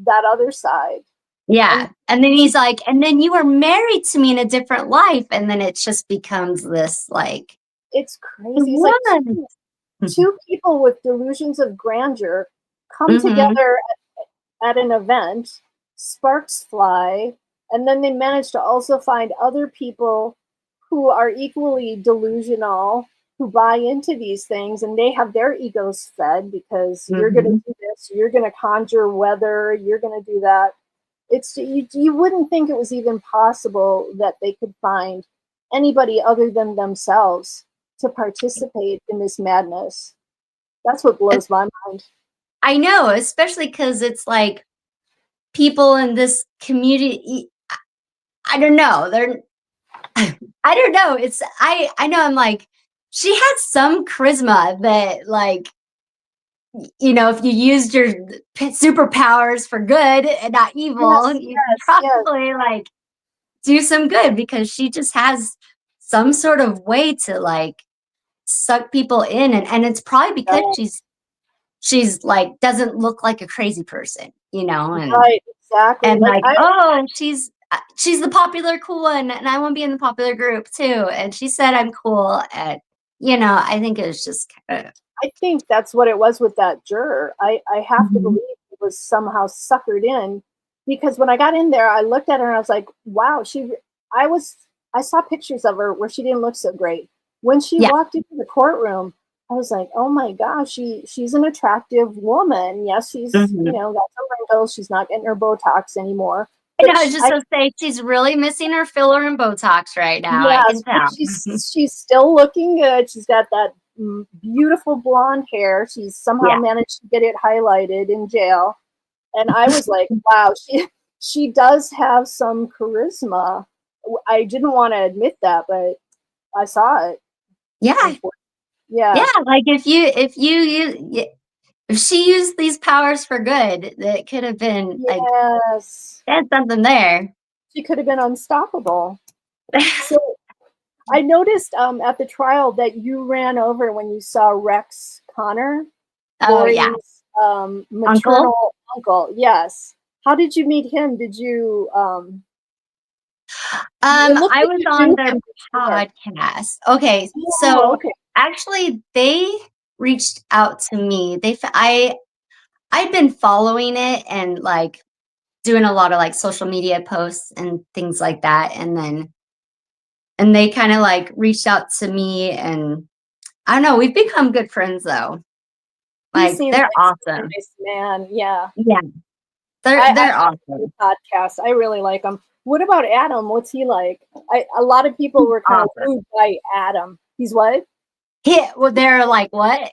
that other side. And
Yeah, and then
she
he's like, "And then you were married to me in a different life," and then it just becomes this, like,
it's
"It
crazy. It's like
was."
two people with delusions of grandeur come
Mhm.
together at an event, sparks fly, and then they manage to also find other people who are equally delusional, who buy into these things, and they have their egos fed because you're going to
Mhm.
do this, you're going to conjure weather, you're going to do that. You wouldn't think it was even possible that they could find anybody other than themselves to participate in this madness. That's what
It's
blows my mind.
I know, especially because it's like, people in this community, I don't know. I don't know. I know I'm like, she has some charisma that like, if you used your superpowers for good and not evil,
Yes,
you could
yes, yes.
probably like do some good because she just has some sort of way to like suck people in, and it's probably because
Right,
she's like doesn't look like a crazy person,
right, exactly.
and
Like
like, oh, she's the popular cool one, and I want to be in the popular group too. And she said I'm cool, and I think it was just kind of
I think that's what it was with that juror. I have to
Mhm.
believe it was somehow suckered in because when I got in there, I looked at her and I was like, wow, I was, I saw pictures of her where she didn't look so great. When she
Yeah.
walked into the courtroom, I was like, oh my gosh, she's an attractive woman. Yes, she's,
Mhm.
got some wrinkles. She's not getting her Botox anymore.
And
But
I was just gonna say she's really missing her filler and Botox right now. I can
yes, but
tell.
she's still looking good. She's got that beautiful blonde hair. She's somehow
Yeah.
managed to get it highlighted in jail, and I was like, wow, she does have some charisma. I didn't want to admit that, but I saw it.
Yeah.
Unfortunately. Yeah.
Yeah. Like if she used these powers for good, that could have been like
Yes.
there's something there.
She could have been unstoppable. So I noticed at the trial that you ran over when you saw Rex Connor,
Oh yeah.
Lori's
Uncle?
maternal uncle. Yes. How did you meet him? Did you it looked
I
like
was
you
on
knew
their
him before.
podcast. Okay,
Oh,
so
okay.
actually they reached out to me. I'd been following it and like doing a lot of like social media posts and things like that. And they kind of like reached out to me, and I don't know, we've become good friends though.
He
Like
seems
they're
like such a
awesome.
nice man. Yeah.
Yeah, they're
I
they're
love the
awesome.
podcast. I really like him. What about Adam? What's he like? A lot of people
He's
were kind of
awesome.
wooed by Adam. He's what?
Yeah, well, they're like, what?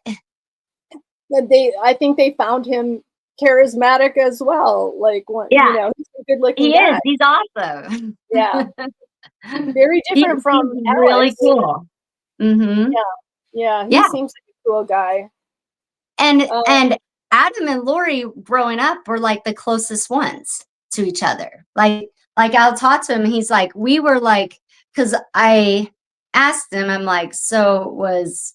But I think they found him charismatic as well. Like what
Yeah,
he's a good looking
he is.
guy.
He's awesome.
Yeah. Very different
He's
from
really
Alex.
cool. Hmm.
Yeah. Yeah. He
Yeah,
seems like a cool guy.
and
Uh,
and Adam and Lori growing up were like the closest ones to each other. Like I'll talk to him. He's like, we were like, because I asked him, I'm like, so was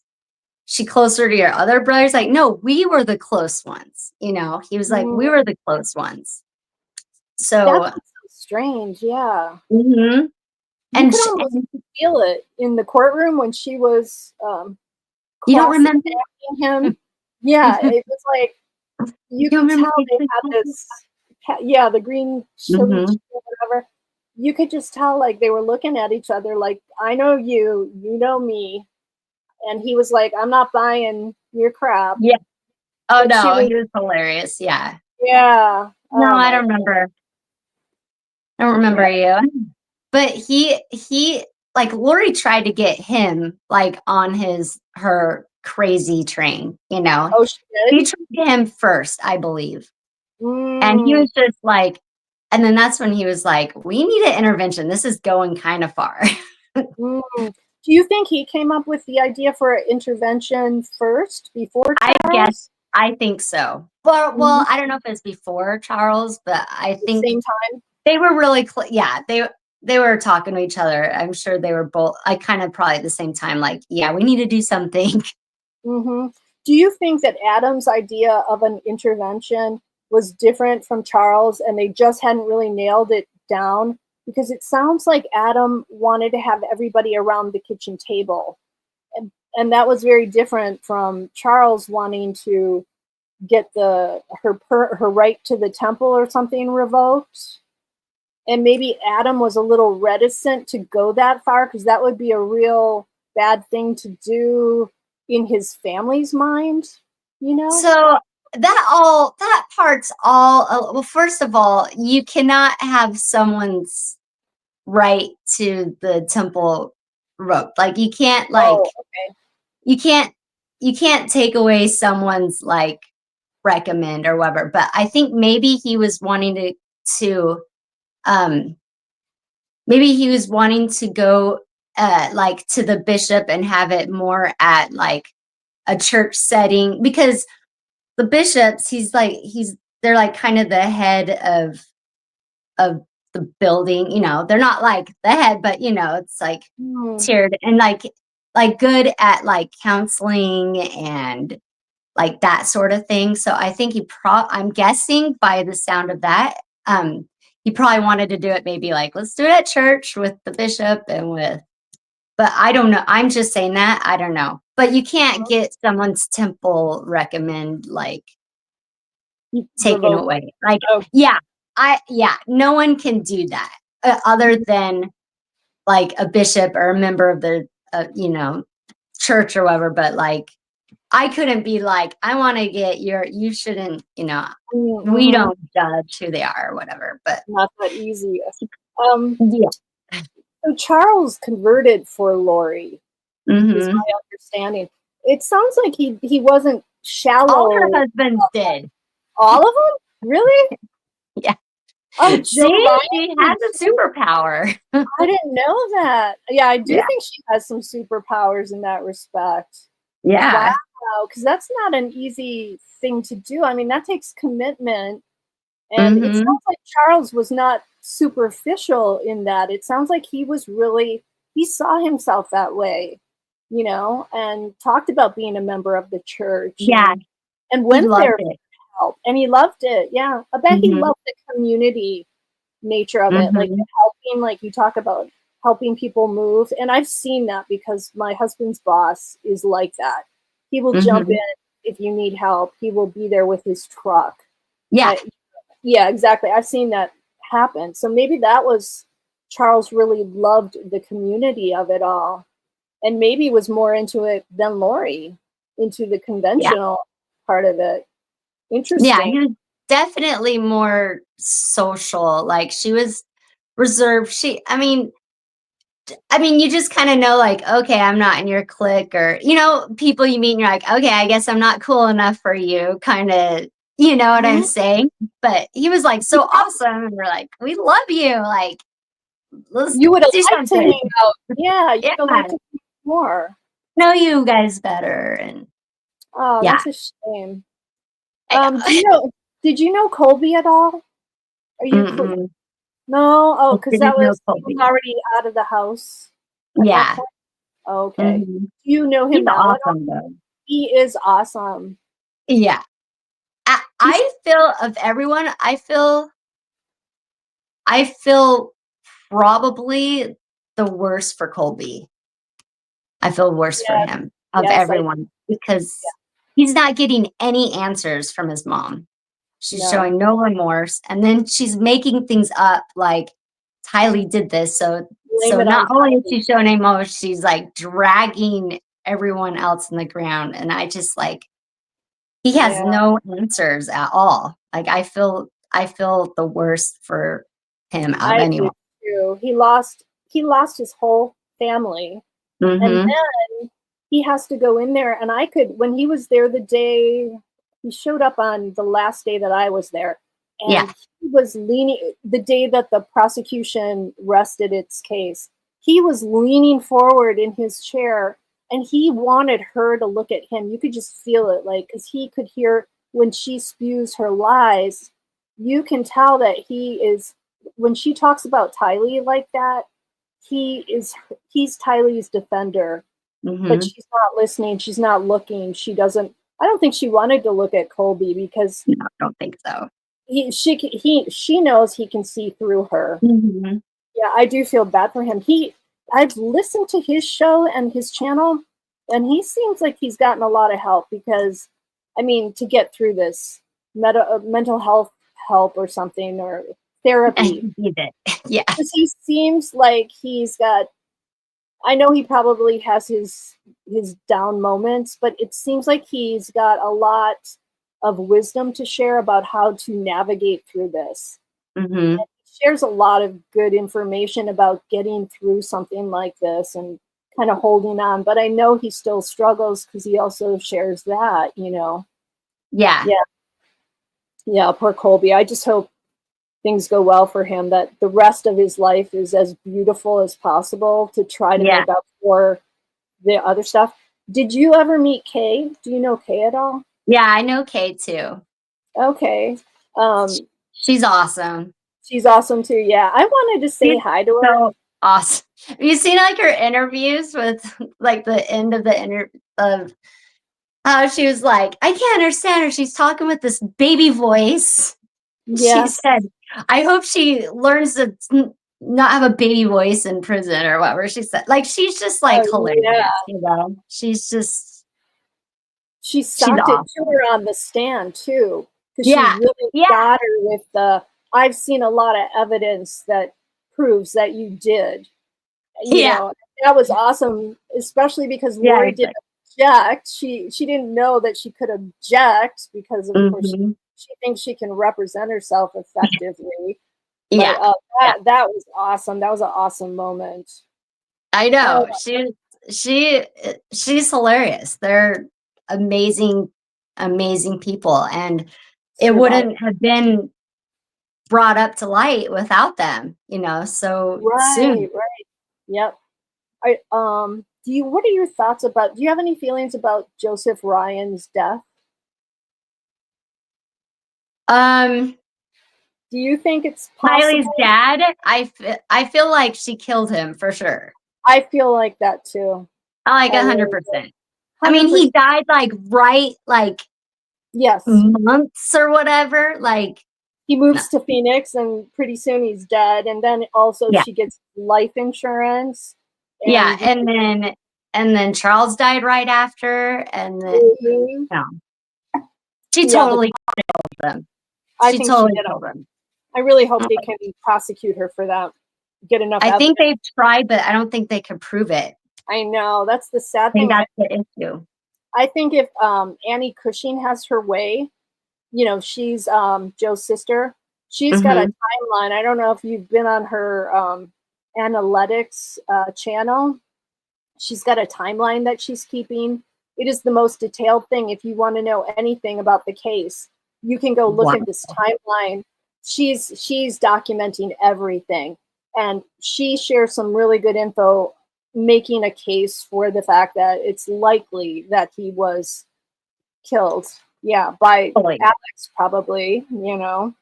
she closer to your other brothers? Like, no, we were the close ones. He was like,
mm,
we were the close ones.
that's
So,
what's so strange. Yeah.
mhm.
You
and,
could
sh-
almost
and
feel it in the courtroom when she was
you don't
cross
remember?
examining him. Yeah, it was like you
You
could
remember?
tell they had this. Yeah, the green chili
Hmm.
or whatever. You could just tell like they were looking at each other like, I know you, you know me. And he was like, I'm not buying your crap.
Yeah. Oh
But she
no,
was,
he was hilarious. Yeah.
yeah.
No,
Oh
I
my,
don't remember. I don't
yeah.
remember you. But he like Lori tried to get him like on her crazy train.
Oh, she
He
did?
tried to get him first, I believe. And he
Mm,
was just like, and then that's when he was like, we need an intervention. This is going kind of far.
mm. Do you think he came up with the idea for an intervention first before
I guess
Charles?
I think so. But
Mhm.
well, I don't know if it's before Charles, but I
The
think
same time?
they were really yeah, they were talking to each other. I'm sure they were both like kind of probably at the same time, like, yeah, we need to do something.
Hmm. Do you think that Adam's idea of an intervention was different from Charles and they just hadn't really nailed it down? Because it sounds like Adam wanted to have everybody around the kitchen table. And that was very different from Charles wanting to get her right to the temple or something revoked. And maybe Adam was a little reticent to go that far because that would be a real bad thing to do in his family's mind, you know?
So that part's all well, first of all, you cannot have someone's right to the temple rope. Like
Oh, okay.
you can't you can't take away someone's like recommend or whatever. But I think maybe he was wanting to to, maybe he was wanting to go like to the bishop and have it more at like a church setting, because the bishops, they're like kind of the head of the building, they're not like the head, but it's like tiered and like good at like counseling and like that sort of thing. So I think I'm guessing by the sound of that, he probably wanted to do it maybe like, let's do it at church with the bishop but I don't know. I'm just saying that. I don't know. But you can't get someone's temple recommend like taken away. Like, yeah, no one can do that other than like a bishop or a member of the, church or whatever. But like, I couldn't be like, I want to get you shouldn't, we don't judge who they are or whatever, but
not that easy.
yeah.
So Charles converted for Lori, is my understanding. It sounds like he wasn't shallow.
All her husbands did.
All of them? Really?
Yeah.
Oh, Joe Ryan?
She has a superpower.
I didn't know that. Yeah, I do think she has some superpowers in that respect.
Yeah.
Wow, because that's not an easy thing to do. I mean, that takes commitment. And it sounds like Charles was not superficial in that. It sounds like he saw himself that way, and talked about being a member of the church.
Yeah.
And went there for help. And he loved it. Yeah. I bet he loved the community nature of it. Like helping, like you talk about helping people move. And I've seen that because my husband's boss is like that. He will jump in if you need help. He will be there with his truck.
Yeah.
Yeah, exactly. I've seen that happen. So maybe that was Charles really loved the community of it all, and maybe was more into it than Lori, into the conventional part of it. Interesting.
Yeah, he was definitely more social. Like she was reserved. I mean, you just kind of know, like, okay, I'm not in your clique, or people you meet and you're like, okay, I guess I'm not cool enough for you, kind of. You know what I'm saying? But he was like so awesome, and we're like, we love you. Like,
you would have liked to hang out. Yeah, you would like to see more.
Know you guys better, and
that's a shame. Did you know Colby at all? Are you No? Oh, because that was already out of the house.
Yeah.
Okay. Do you know him now?
Awesome, though.
He is awesome.
Yeah. I feel of everyone, I feel probably the worst for Colby. I feel worse for him of everyone because he's not getting any answers from his mom. She's showing no remorse, and then she's making things up like Tylee did this. So not only is she showing remorse, she's like dragging everyone else in the ground, and I just like. He has no answers at all. Like I feel the worst for him out of anyone.
Too. He lost his whole family, and then he has to go in there. And when he was there the day he showed up on the last day that I was there, and he was leaning the day that the prosecution rested its case. He was leaning forward in his chair. And he wanted her to look at him. You could just feel it, like, because he could hear when she spews her lies. You can tell that when she talks about Tylee like that, he's Tylee's defender. But she's not listening. She's not looking. I don't think she wanted to look at Colby because
no, I don't think so.
She knows he can see through her. Yeah, I do feel bad for him. I've listened to his show and his channel, and he seems like he's gotten a lot of help because, I mean, to get through this mental health help or something, or therapy.
Yeah.
Because he seems like he's got, I know he probably has his down moments, but it seems like he's got a lot of wisdom to share about how to navigate through this. Shares a lot of good information about getting through something like this and kind of holding on. But I know he still struggles because he also shares that,
Yeah.
Yeah, poor Colby. I just hope things go well for him, that the rest of his life is as beautiful as possible to try to make up for the other stuff. Did you ever meet Kay? Do you know Kay at all?
Yeah, I know Kay too.
Okay.
She's awesome.
She's awesome too. Yeah. I wanted to say hi to her.
So awesome. Have you seen like her interviews with like the end of the of how she was like, I can't understand her. She's talking with this baby voice. She
Yes.
said, I hope she learns to not have a baby voice in prison or whatever she said. Like, she's just like hilarious, you know? She's just,
she socked it to her on the stand too. Because she really got her with the, I've seen a lot of evidence that proves that you did. You know, that was awesome, especially because Lori didn't object. She didn't know that she could object because of course she thinks she can represent herself effectively. But, that was awesome. That was an awesome moment.
I know. She's hilarious. They're amazing, amazing people. And it wouldn't have been brought up to light without them, you know, so soon.
Right. Yep. What are your thoughts about, do you have any feelings about Joseph Ryan's death? Do you think it's possible?
Tylie's dad, I feel like she killed him for sure.
I feel like that too.
Like 100%. I mean, he died like months or whatever. Like,
he moves to Phoenix and pretty soon he's dead. And then also she gets life insurance.
And then Charles died right after. And then she totally killed him.
I think she did killed him. I really hope they can prosecute her for that. Get enough
evidence. I think they've tried, but I don't think they could prove it.
I know. That's the sad thing.
That's the issue.
I think if Annie Cushing has her way, you know, she's Joe's sister. She's got a timeline. I don't know if you've been on her analytics channel. She's got a timeline that she's keeping. It is the most detailed thing. If you want to know anything about the case, you can go look at this timeline. She's documenting everything. And she shares some really good info, making a case for the fact that it's likely that he was killed. Yeah, by Alex, probably, you know.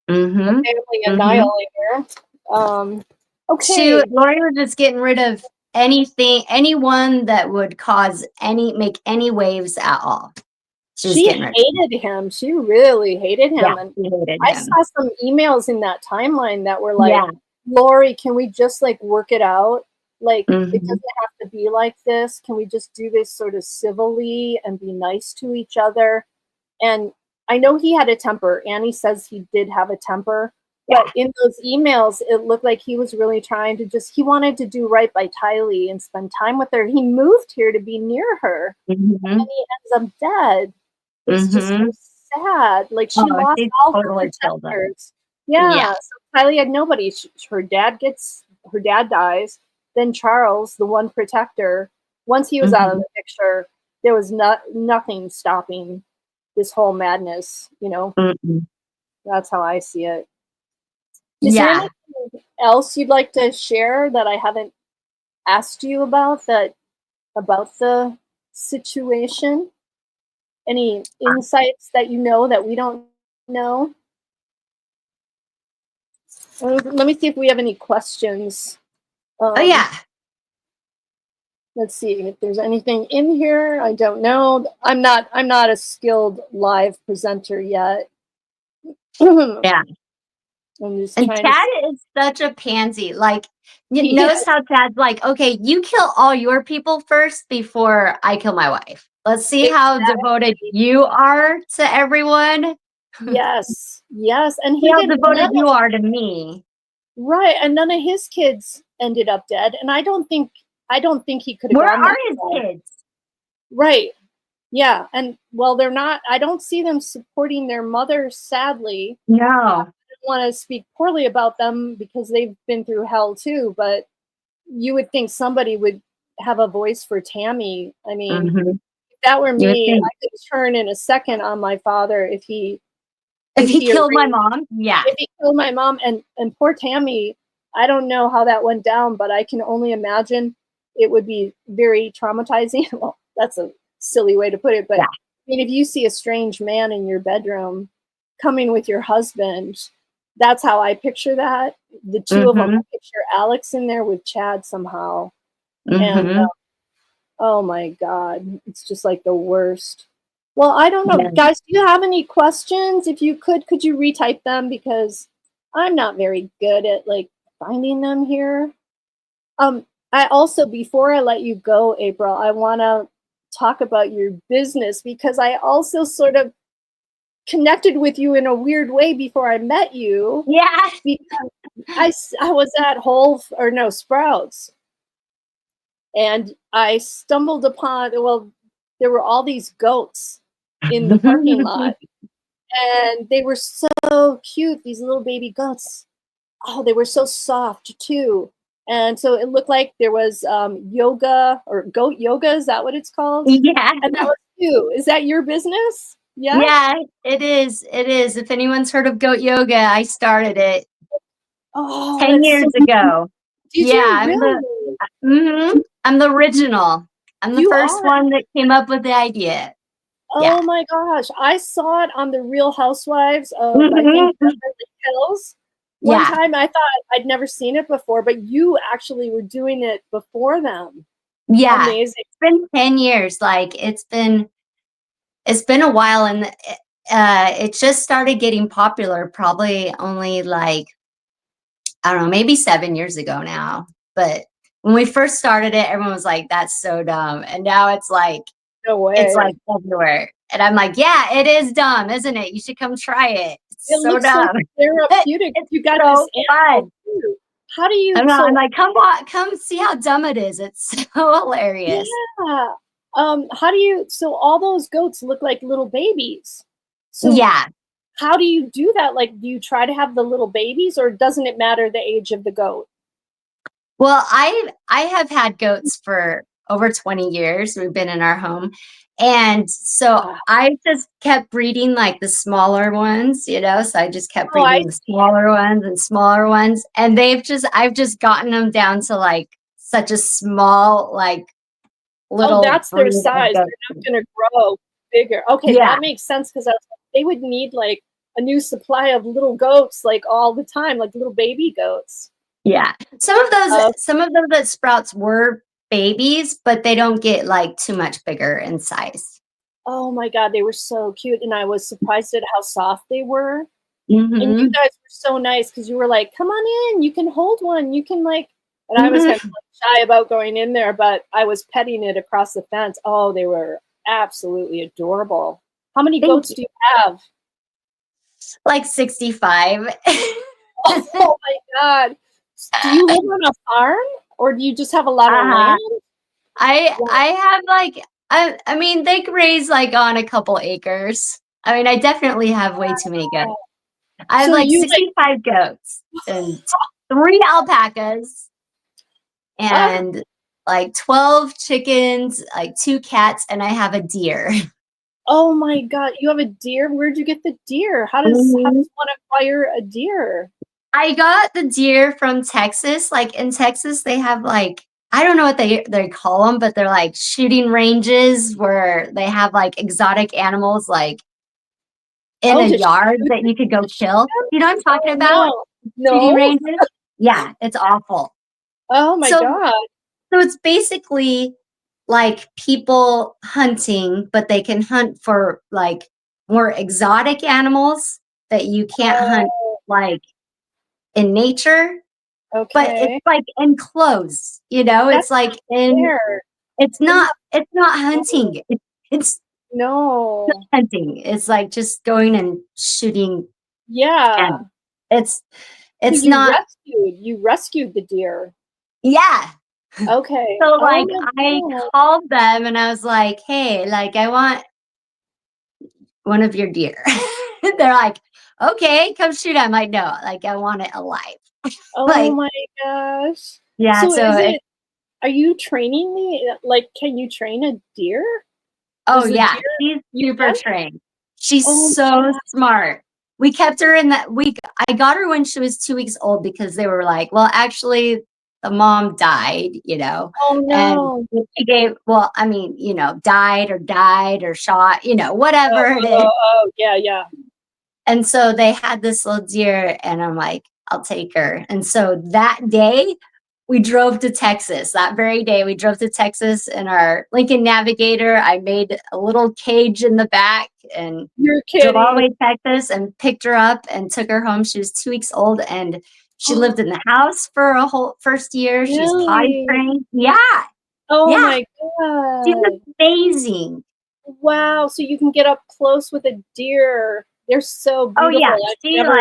Family annihilator. Okay.
Lori was just getting rid of anyone that would make any waves at all.
She hated him. She really hated him. And I saw some emails in that timeline that were like, Lori, can we just like work it out? Like, it doesn't have to be like this. Can we just do this sort of civilly and be nice to each other? And I know he had a temper. Annie says he did have a temper. But in those emails, it looked like he was really trying to he wanted to do right by Tylie and spend time with her. He moved here to be near her. And he ends up dead. It's just so sad. Like, she lost all her protectors. So Tylie had nobody. Her dad dies. Then Charles, the one protector, once he was out of the picture, there was nothing stopping this whole madness, you know. That's how I see it. Is there anything else you'd like to share that I haven't asked you about the situation? Any insights that you know that we don't know? Let me see if we have any questions. Let's see if there's anything in here. I don't know. I'm not a skilled live presenter yet.
And Chad is such a pansy. Like, you notice how Chad's like, okay, you kill all your people first before I kill my wife. Let's see how devoted you are to everyone.
Yes. And
how devoted you are to me.
Right. And none of his kids ended up dead. And I don't think he could have gone.
Where are his kids?
Right. Yeah. And well, they're not, I don't see them supporting their mother, sadly.
No.
I don't want to speak poorly about them because they've been through hell too, but you would think somebody would have a voice for Tammy. I mean, if that were me, I could turn in a second on my father if he
If he killed my mom, yeah.
If he killed my mom, and poor Tammy, I don't know how that went down, but I can only imagine it would be very traumatizing. Well, that's a silly way to put it, but
Yeah.
I mean, if you see a strange man in your bedroom coming with your husband, that's how I picture that. The two of them, I picture Alex in there with Chad somehow. And oh my God, it's just like the worst. Well, I don't know. Guys, do you have any questions? If you could you retype them? Because I'm not very good at like finding them here. I also, before I let you go, April, I want to talk about your business, because I also sort of connected with you in a weird way before I met you.
Yeah.
Because I was at Sprouts, and I stumbled upon, well, there were all these goats in the parking lot, and they were so cute, these little baby goats. Oh, they were so soft too. And so it looked like there was yoga, or goat yoga. Is that what it's called?
Yeah.
And that was you. Is that your business? Yeah.
Yeah, it is. It is. If anyone's heard of goat yoga, I started it 10 years ago.
Did
Yeah,
you really?
I'm the original. I'm the first one that came up with the idea.
Oh my gosh. I saw it on the Real Housewives of, I think, Beverly Hills. One time I thought I'd never seen it before, but you actually were doing it before them.
Yeah.
Amazing.
It's been 10 years. Like it's been a while, and it just started getting popular probably only like, I don't know, maybe 7 years ago now. But when we first started it, everyone was like, that's so dumb. And now it's like,
no way.
It's like everywhere. And I'm like, yeah, it is dumb, isn't it? You should come try it. It's so dumb.
So therapeutic. You got
so
this
fun.
How do you?
I'm like, come see how dumb it is. It's so hilarious.
Yeah. How do you? So all those goats look like little babies. So
yeah.
How do you do that? Like, do you try to have the little babies, or doesn't it matter the age of the goat?
Well, I have had goats for over 20 years. We've been in our home. And so I just kept breeding like the smaller ones, you know, so I just kept breeding the smaller ones and smaller ones. And I've just gotten them down to like such a small, like little.
Oh, that's their size. They're not going to grow bigger. Okay, that makes sense, because they would need like a new supply of little goats like all the time, like little baby goats.
Yeah. Some of those at Sprouts were babies, but they don't get like too much bigger in size.
Oh my God, they were so cute, and I was surprised at how soft they were. And you guys were so nice, because you were like, come on in, you can hold one, you can like, and I was kind of like shy about going in there, but I was petting it across the fence. Oh, they were absolutely adorable. How many goats do you have?
Like 65.
Oh my God. Do you live on a farm, or do you just have a lot of land?
I have like, I mean, they graze like on a couple acres. I mean, I definitely have way too many goats. I have like 65 goats and 3 alpacas and like 12 chickens, like 2 cats, and I have a deer.
Oh my God, you have a deer? Where'd you get the deer? How does one acquire a deer?
I got the deer from Texas. Like in Texas, they have like, I don't know what they call them, but they're like shooting ranges where they have like exotic animals like in a yard that you could go kill. You know what I'm talking about?
No.
Shooting ranges? Yeah, it's awful.
Oh my God.
So it's basically like people hunting, but they can hunt for like more exotic animals that you can't hunt like in nature.
Okay.
But it's like enclosed, you know, it's like it's not hunting. It's not hunting. It's like just going and shooting.
Yeah.
It's
so
not.
You rescued the deer.
Yeah.
Okay.
So like I called them and I was like, hey, like I want one of your deer. They're like, okay, come shoot. I'm like, no, like I want it alive.
Oh
like,
my gosh.
Yeah. So
are you training me? Like, can you train a deer?
Oh yeah, she's super trained. She's so smart. we kept her in that week. I got her when she was 2 weeks old because they were like, well, actually, the mom died,
Oh
and
no.
she gave, well, I mean, died or shot, whatever it is.
Oh, yeah, yeah.
And so they had this little deer, and I'm like, I'll take her. And so that day, we drove to Texas. That very day, we drove to Texas in our Lincoln Navigator. I made a little cage in the back and
You're
drove all the
kidding.
way to Texas and picked her up and took her home. She was 2 weeks old, and she lived in the house for a whole first year. She's potty
Really?
trained. Yeah,
Oh
yeah.
my
She's
God.
amazing.
Wow. So you can get up close with a deer. They're so
Oh
beautiful.
yeah,
I've never.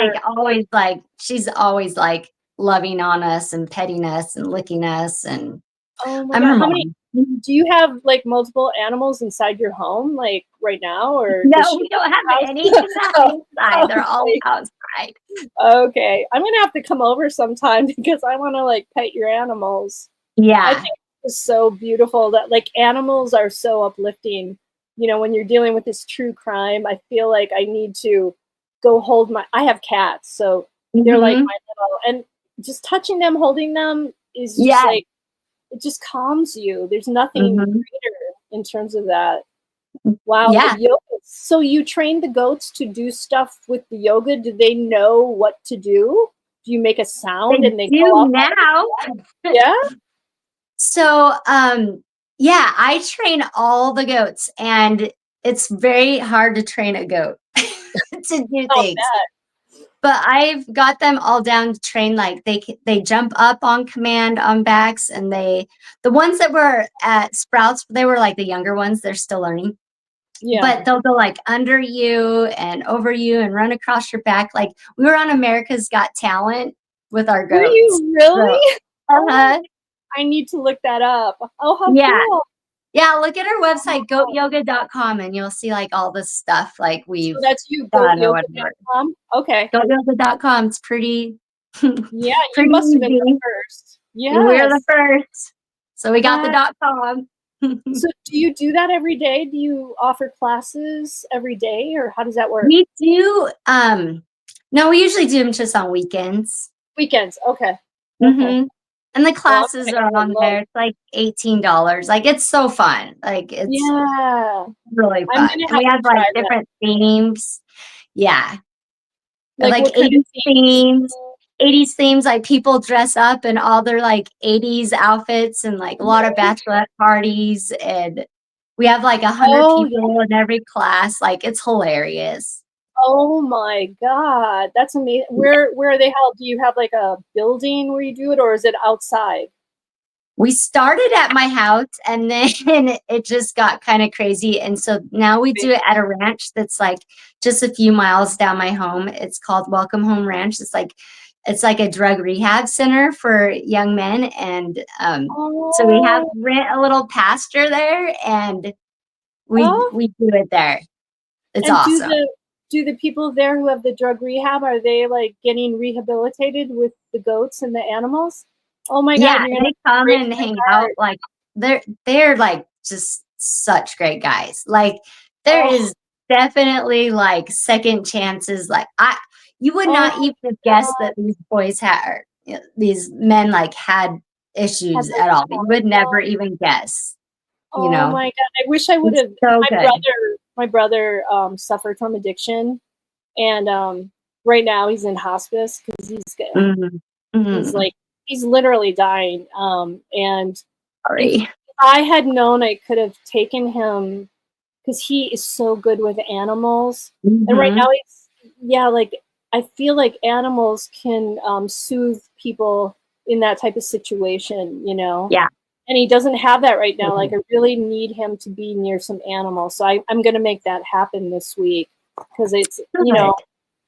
she's always like loving on us and petting us and licking us, and
Oh my
I'm
God.
her
How many
mom.
do you have, like, multiple animals inside your home, like, right now, or
No,
does she
we don't have
house?
any inside. They're all
Okay.
outside.
Okay. I'm gonna have to come over sometime because I wanna, like, pet your animals. I
Yeah.
think it's so beautiful that, like, animals are so uplifting. When you're dealing with this true crime, I feel like I need to go hold I have cats, so they're like
Mhm.
my little, and just touching them, holding them is just
Yes.
like, it just calms you. There's nothing
Mhm.
greater in terms of that. Wow, the
Yeah.
yoga. So you train the goats to do stuff with the yoga? Do they know what to do? Do you make a
They
sound and they
do
go off on
now.
it? Yeah?
So, yeah, I train all the goats, and it's very hard to train a goat to do
I'll
things.
bet.
But I've got them all down to train, like, they jump up on command on backs, and the ones that were at Sprouts, they were, like, the younger ones, they're still learning.
Yeah.
But they'll go, like, under you and over you and run across your back, like, we were on America's Got Talent with our
Were
goats.
you
So
really? Oh my,
uh-huh.
I need to look that up. Oh, how
Yeah.
cool.
Yeah, look at our website,
Wow.
goatyoga.com, and you'll see, like, all the stuff, like,
So
we've
that's you,
done or whatever.
goatyoga.com? Okay.
Goatyoga.com, it's pretty
Yeah, you
pretty
must have been the
easy.
first.
We're the
Yes.
first. So we got the
That
.com.
so do you do that every day? Do you offer classes every day, or how does that work?
We do, no, we usually do them just on weekends.
Weekends. Okay. Okay.
Mhm. And the
Well, I'm
classes
gonna
are
go
on
look.
there. It's like $18. Like, it's so fun. Like, it's
Yeah.
really
I'm
fun.
gonna
And
have
we
to
have, like,
try that.
different themes. Yeah.
Like,
Like
what kind of
80s
themes?
themes. 80s themes, like, people dress up in all their, like, 80s outfits, and, like, a lot of
Mhm.
bachelorette parties, and we have, like, 100
Oh, yeah.
people in every class. Like, it's hilarious.
Oh my god, that's amazing. Where are they held? Do you have, like, a building where you do it, or is it outside?
We started at my house, and then it just got kinda crazy, and so now we do it at a ranch that's, like, just a few miles down my home. It's called Welcome Home Ranch. It's like a drug rehab center for young men, and, so we have
Oh,
rent a little pasture there, and we
oh,
we do it there. It's
and
awesome.
do the people there who have the drug rehab, are they, like, getting rehabilitated with the goats and the animals? Oh my god,
Yeah,
you're gonna
they come
break
and
my
hang out,
heart.
like, they're, like, just such great guys. Like, there
Oh,
is definitely, like, second chances, like, I you would
oh
not
my
even guess
god,
that these boys had or, these men, like, had
have
issues
those
at all. You would never
challenges.
even guess, you
Oh
know?
my god, I wish I
It's
would've.
so
My
good.
brother, suffered from addiction, and, right now he's in hospice because
Mhm.
he's,
Mhm.
like, he's literally dying, and if
Sorry.
I had known I could have taken him, because he is so good with animals, and right
Mhm.
now he's, yeah, like, I feel like animals can, soothe people in that type of situation.
Yeah.
And he doesn't have that right now. Like,
Mhm.
I really need him to be near some animals, so I'm gonna make that happen this week, because
Good.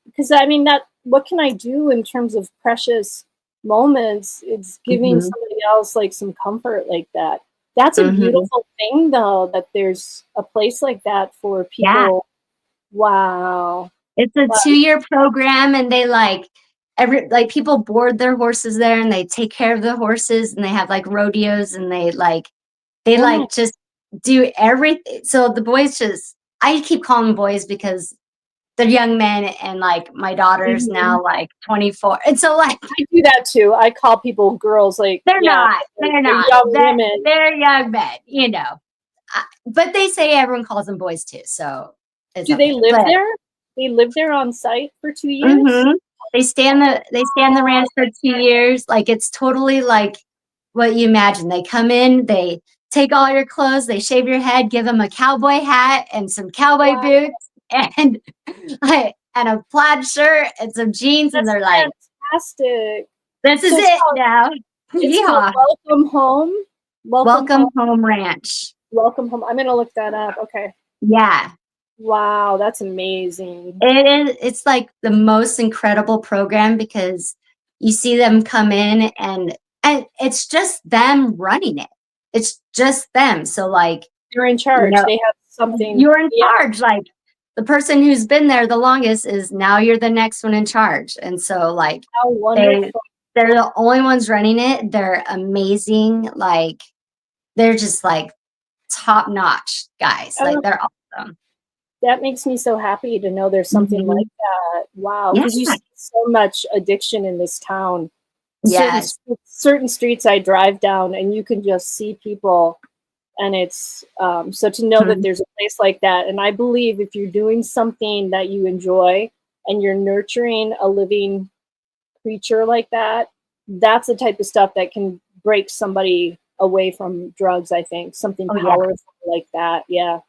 because I mean, that what can I do in terms of precious moments? It's giving
Mhm.
somebody else, like, some comfort like that. That's a
Mhm.
beautiful thing, though, that there's a place like that for
Yeah.
people. Wow.
It's a
Wow.
2-year program, and they, like, people board their horses there, and they take care of the horses, and they have, like, rodeos, and
Oh my.
just do everything. So the boys just I keep calling them boys because they're young men, and like my daughter's now like 24, and so like
I do that too. I call people girls, like
they're
yeah,
not
young women.
they're young men, you know. But they say everyone calls them boys too, so it's
Do they
okay.
live
But
there? They live there on site for 2 years?
mhm. They stay on the ranch for 2 years. Like it's totally like what you imagine. They come in, they take all your clothes, they shave your head, give them a cowboy hat and some cowboy
Wow,
boots and and a plaid shirt and some jeans, and
that's
they're like,
fantastic.
"This is
So
it now."
it's called
Yeah.
Welcome Home? Welcome
Welcome
Home,
Home Ranch.
Welcome Home. I'm gonna look that up. Okay.
Yeah.
Wow, that's amazing.
It's like the most incredible program because you see them come in, and it's just them running it. It's just them. So like,
They're in
you
charge.
know,
They have something.
you're in
Yeah,
charge. Like the person who's been there the longest is now you're the next one in charge. And so like
how
they
wonderful.
they're the only ones running it. They're amazing. Like they're just like top notch guys. Like
Oh,
they're awesome.
that makes me so happy to know there's something like
Mhm.
that. Wow,
Yeah.
because you see so much addiction in this town.
Yes.
Certain streets I drive down, and you can just see people, and it's so to know that
Mhm.
there's a place like that. And I believe if you're doing something that you enjoy and you're nurturing a living creature like that, that's the type of stuff that can break somebody away from drugs. I think something
Oh yeah.
powerful like that. Yeah.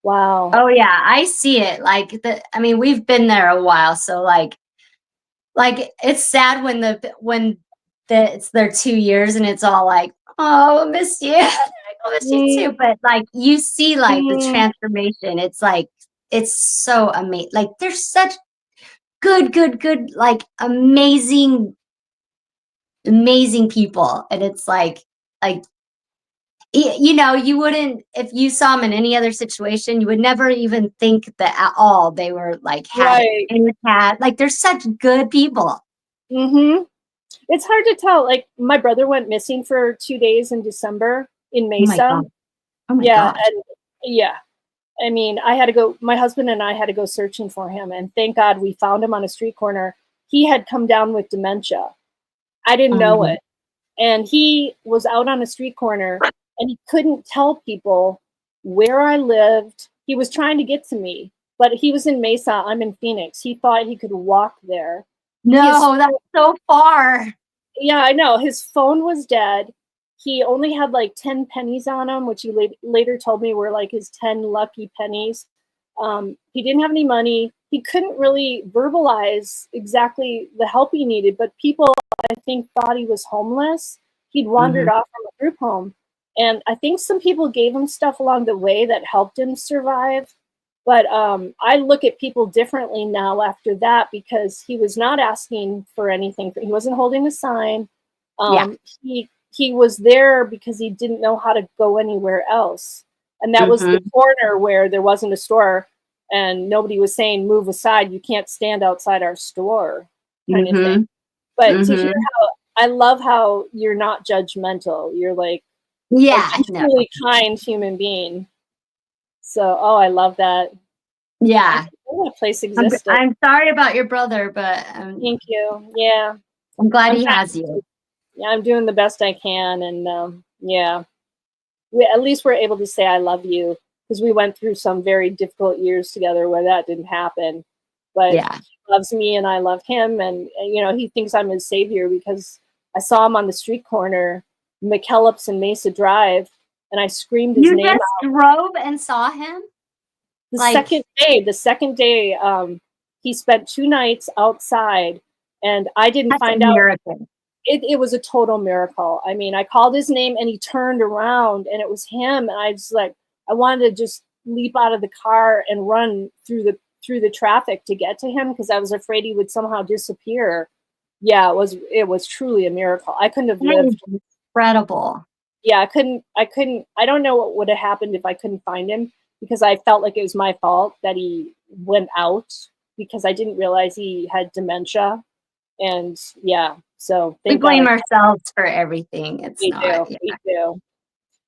Wow.
Oh yeah, I see it. Like I mean, we've been there a while, so like it's sad when it's their 2 years and it's all like, oh, I miss you. I miss you
Mm,
too. But like you see like the
mm.
transformation. It's like it's so amazing. Like they're such good, like amazing people. And it's like you know, you wouldn't, if you saw them in any other situation, you would never even think that at all they were like had
Right.
any cat. Like they're such good people.
Mm-hmm. It's hard to tell. Like my brother went missing for 2 days in December in
Oh my
Mesa.
god. Oh my
Yeah,
gosh.
and yeah, I mean, I had to go. My husband and I had to go searching for him, and thank God we found him on a street corner. He had come down with dementia. I didn't know
Um,
it, and he was out on a street corner, and he couldn't tell people where I lived. He was trying to get to me, but he was in Mesa. I'm in Phoenix. He thought he could walk there. His
no, that's so far.
Yeah, I know. His phone was dead. He only had like 10 pennies on him, which he later told me were like his 10 lucky pennies. He didn't have any money. He couldn't really verbalize exactly the help he needed, but people, I think, thought he was homeless. He'd wandered
Mhm.
off from a group home. And I think some people gave him stuff along the way that helped him survive. But I look at people differently now after that because he was not asking for anything. He wasn't holding a sign.
Yeah.
He was there because he didn't know how to go anywhere else. And that was the
Mhm.
corner where there wasn't a store and nobody was saying, move aside, you can't stand outside our store, kind of thing.
Mhm.
But to hear
Mhm.
how I love how you're not judgmental. You're like a
Yeah, no.
truly kind human being. So, oh, I love that. I
Yeah.
didn't know that place existed.
I'm sorry about your brother, but
Thank you. Yeah,
I'm glad
I'm
he has
happy
you.
to. Yeah, I'm doing the best I can, and yeah, at least we're able to say I love you because we went through some very difficult years together where that didn't happen. But
Yeah.
he loves me, and I love him, and he thinks I'm his savior because I saw him on the street corner, McKellips and Mesa Drive, and I screamed his
You
name
just
out.
drove and saw him?
The
Like,
second day, he spent 2 nights outside, and I didn't
that's a
find out.
miracle.
It was a total miracle. I mean, I called his name and he turned around and it was him. And I was like, I wanted to just leap out of the car and run through the traffic to get to him because I was afraid he would somehow disappear. Yeah, it was truly a miracle. I couldn't have
That
lived.
is incredible.
Yeah, I don't know what would have happened if I couldn't find him because I felt like it was my fault that he went out because I didn't realize he had dementia. And yeah, so
We
thank God
blame ourselves for everything. It's
we
not,
do.
yeah.
We do.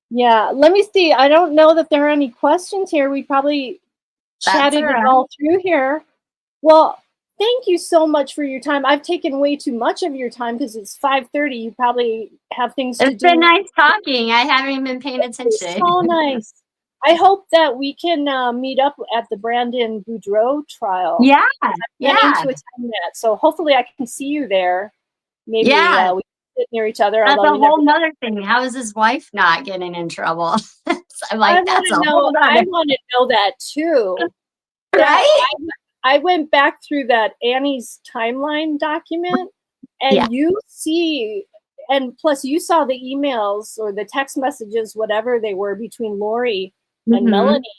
Yeah, let me see. I don't know that there are any questions here. We probably
That's all
chatted it
right.
all through here. Well, thank you so much for your time. I've taken way too much of your time because it's 5:30. You probably have things to
It's been
do.
nice talking. I haven't even been paying
It's
attention.
so nice. I hope that we can meet up at the Brandon Boudreaux trial.
Yeah,
I'm
yeah,
planning to attend that, so hopefully I can see you there. Maybe
yeah.
we can sit near each other,
That's
although
a
you never
whole
know.
nother thing. How is his wife not getting in trouble? So I'm
I
like,
want
that's
to
a
know.
whole
I
other,
want to know that too. That
right?
I went back through that Annie's timeline document,
Yeah.
and you see, and plus you saw the emails or the text messages, whatever they were, between Lori and
Mm-hmm.
Melanie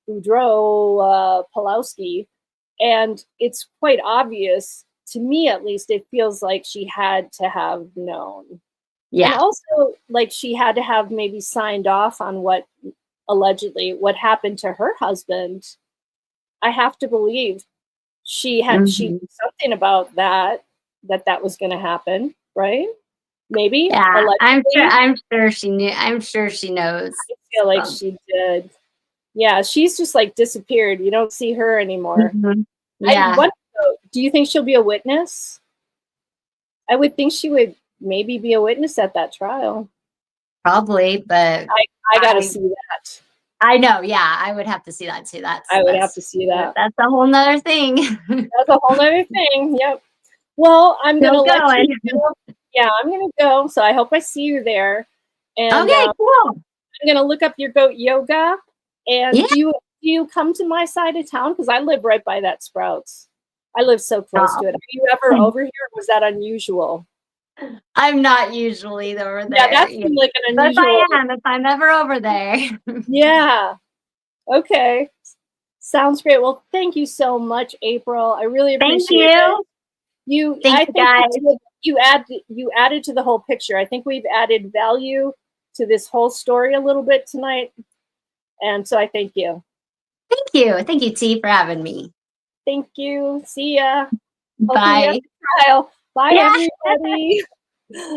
Boudreaux Pulowski, and it's quite obvious to me, at least. It feels like she had to have known, and
Yeah.
also like she had to have maybe signed off on what allegedly what happened to her husband. I have to believe she
Mm-hmm.
knew something about that was going to happen, right? Maybe
Yeah.
allegedly.
I'm sure she knew. I'm sure she knows.
I feel like
So.
she did. Yeah, she's just like disappeared. You don't see her anymore.
Mm-hmm.
I
Yeah,
wonder though, do you think she'll be a witness? I would think she would maybe be a witness at that trial.
probably, but
I got to
I
see that.
I know. Yeah, I would have to see that too.
I would have to see that.
That's a whole nother thing.
That's a whole other thing. Yep. Well, I'm
Still
gonna let you
going.
go. Yeah, I'm gonna go. So I hope I see you there. And
Okay, cool.
I'm gonna look up your goat yoga. And
Yeah.
do you come to my side of town? Because I live right by that Sprouts. I live so close to it. Are you ever over here? Or was that unusual?
I'm not usually over
Yeah,
there.
that
Yeah.
seemed like an
But
unusual.
if I'm ever over there.
Yeah. Okay. Sounds great. Well, thank you so much, April. I really
Thank
appreciate it.
you. Thank
I
you
think
guys.
you added to the whole picture. I think we've added value to this whole story a little bit tonight. And so I thank you.
Thank you. Thank you, T, for having me.
Thank you. See ya. Hopefully you're at
Bye.
the trial. Bye,
Yeah.
everybody.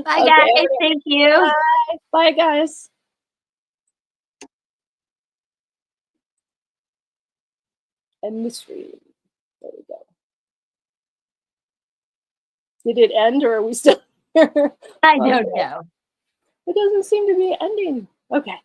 Bye,
Okay,
guys. Thank you.
bye. Bye, guys. End the stream. There we go. Did it end or are we still here?
I
Okay.
don't know.
It doesn't seem to be ending. Okay.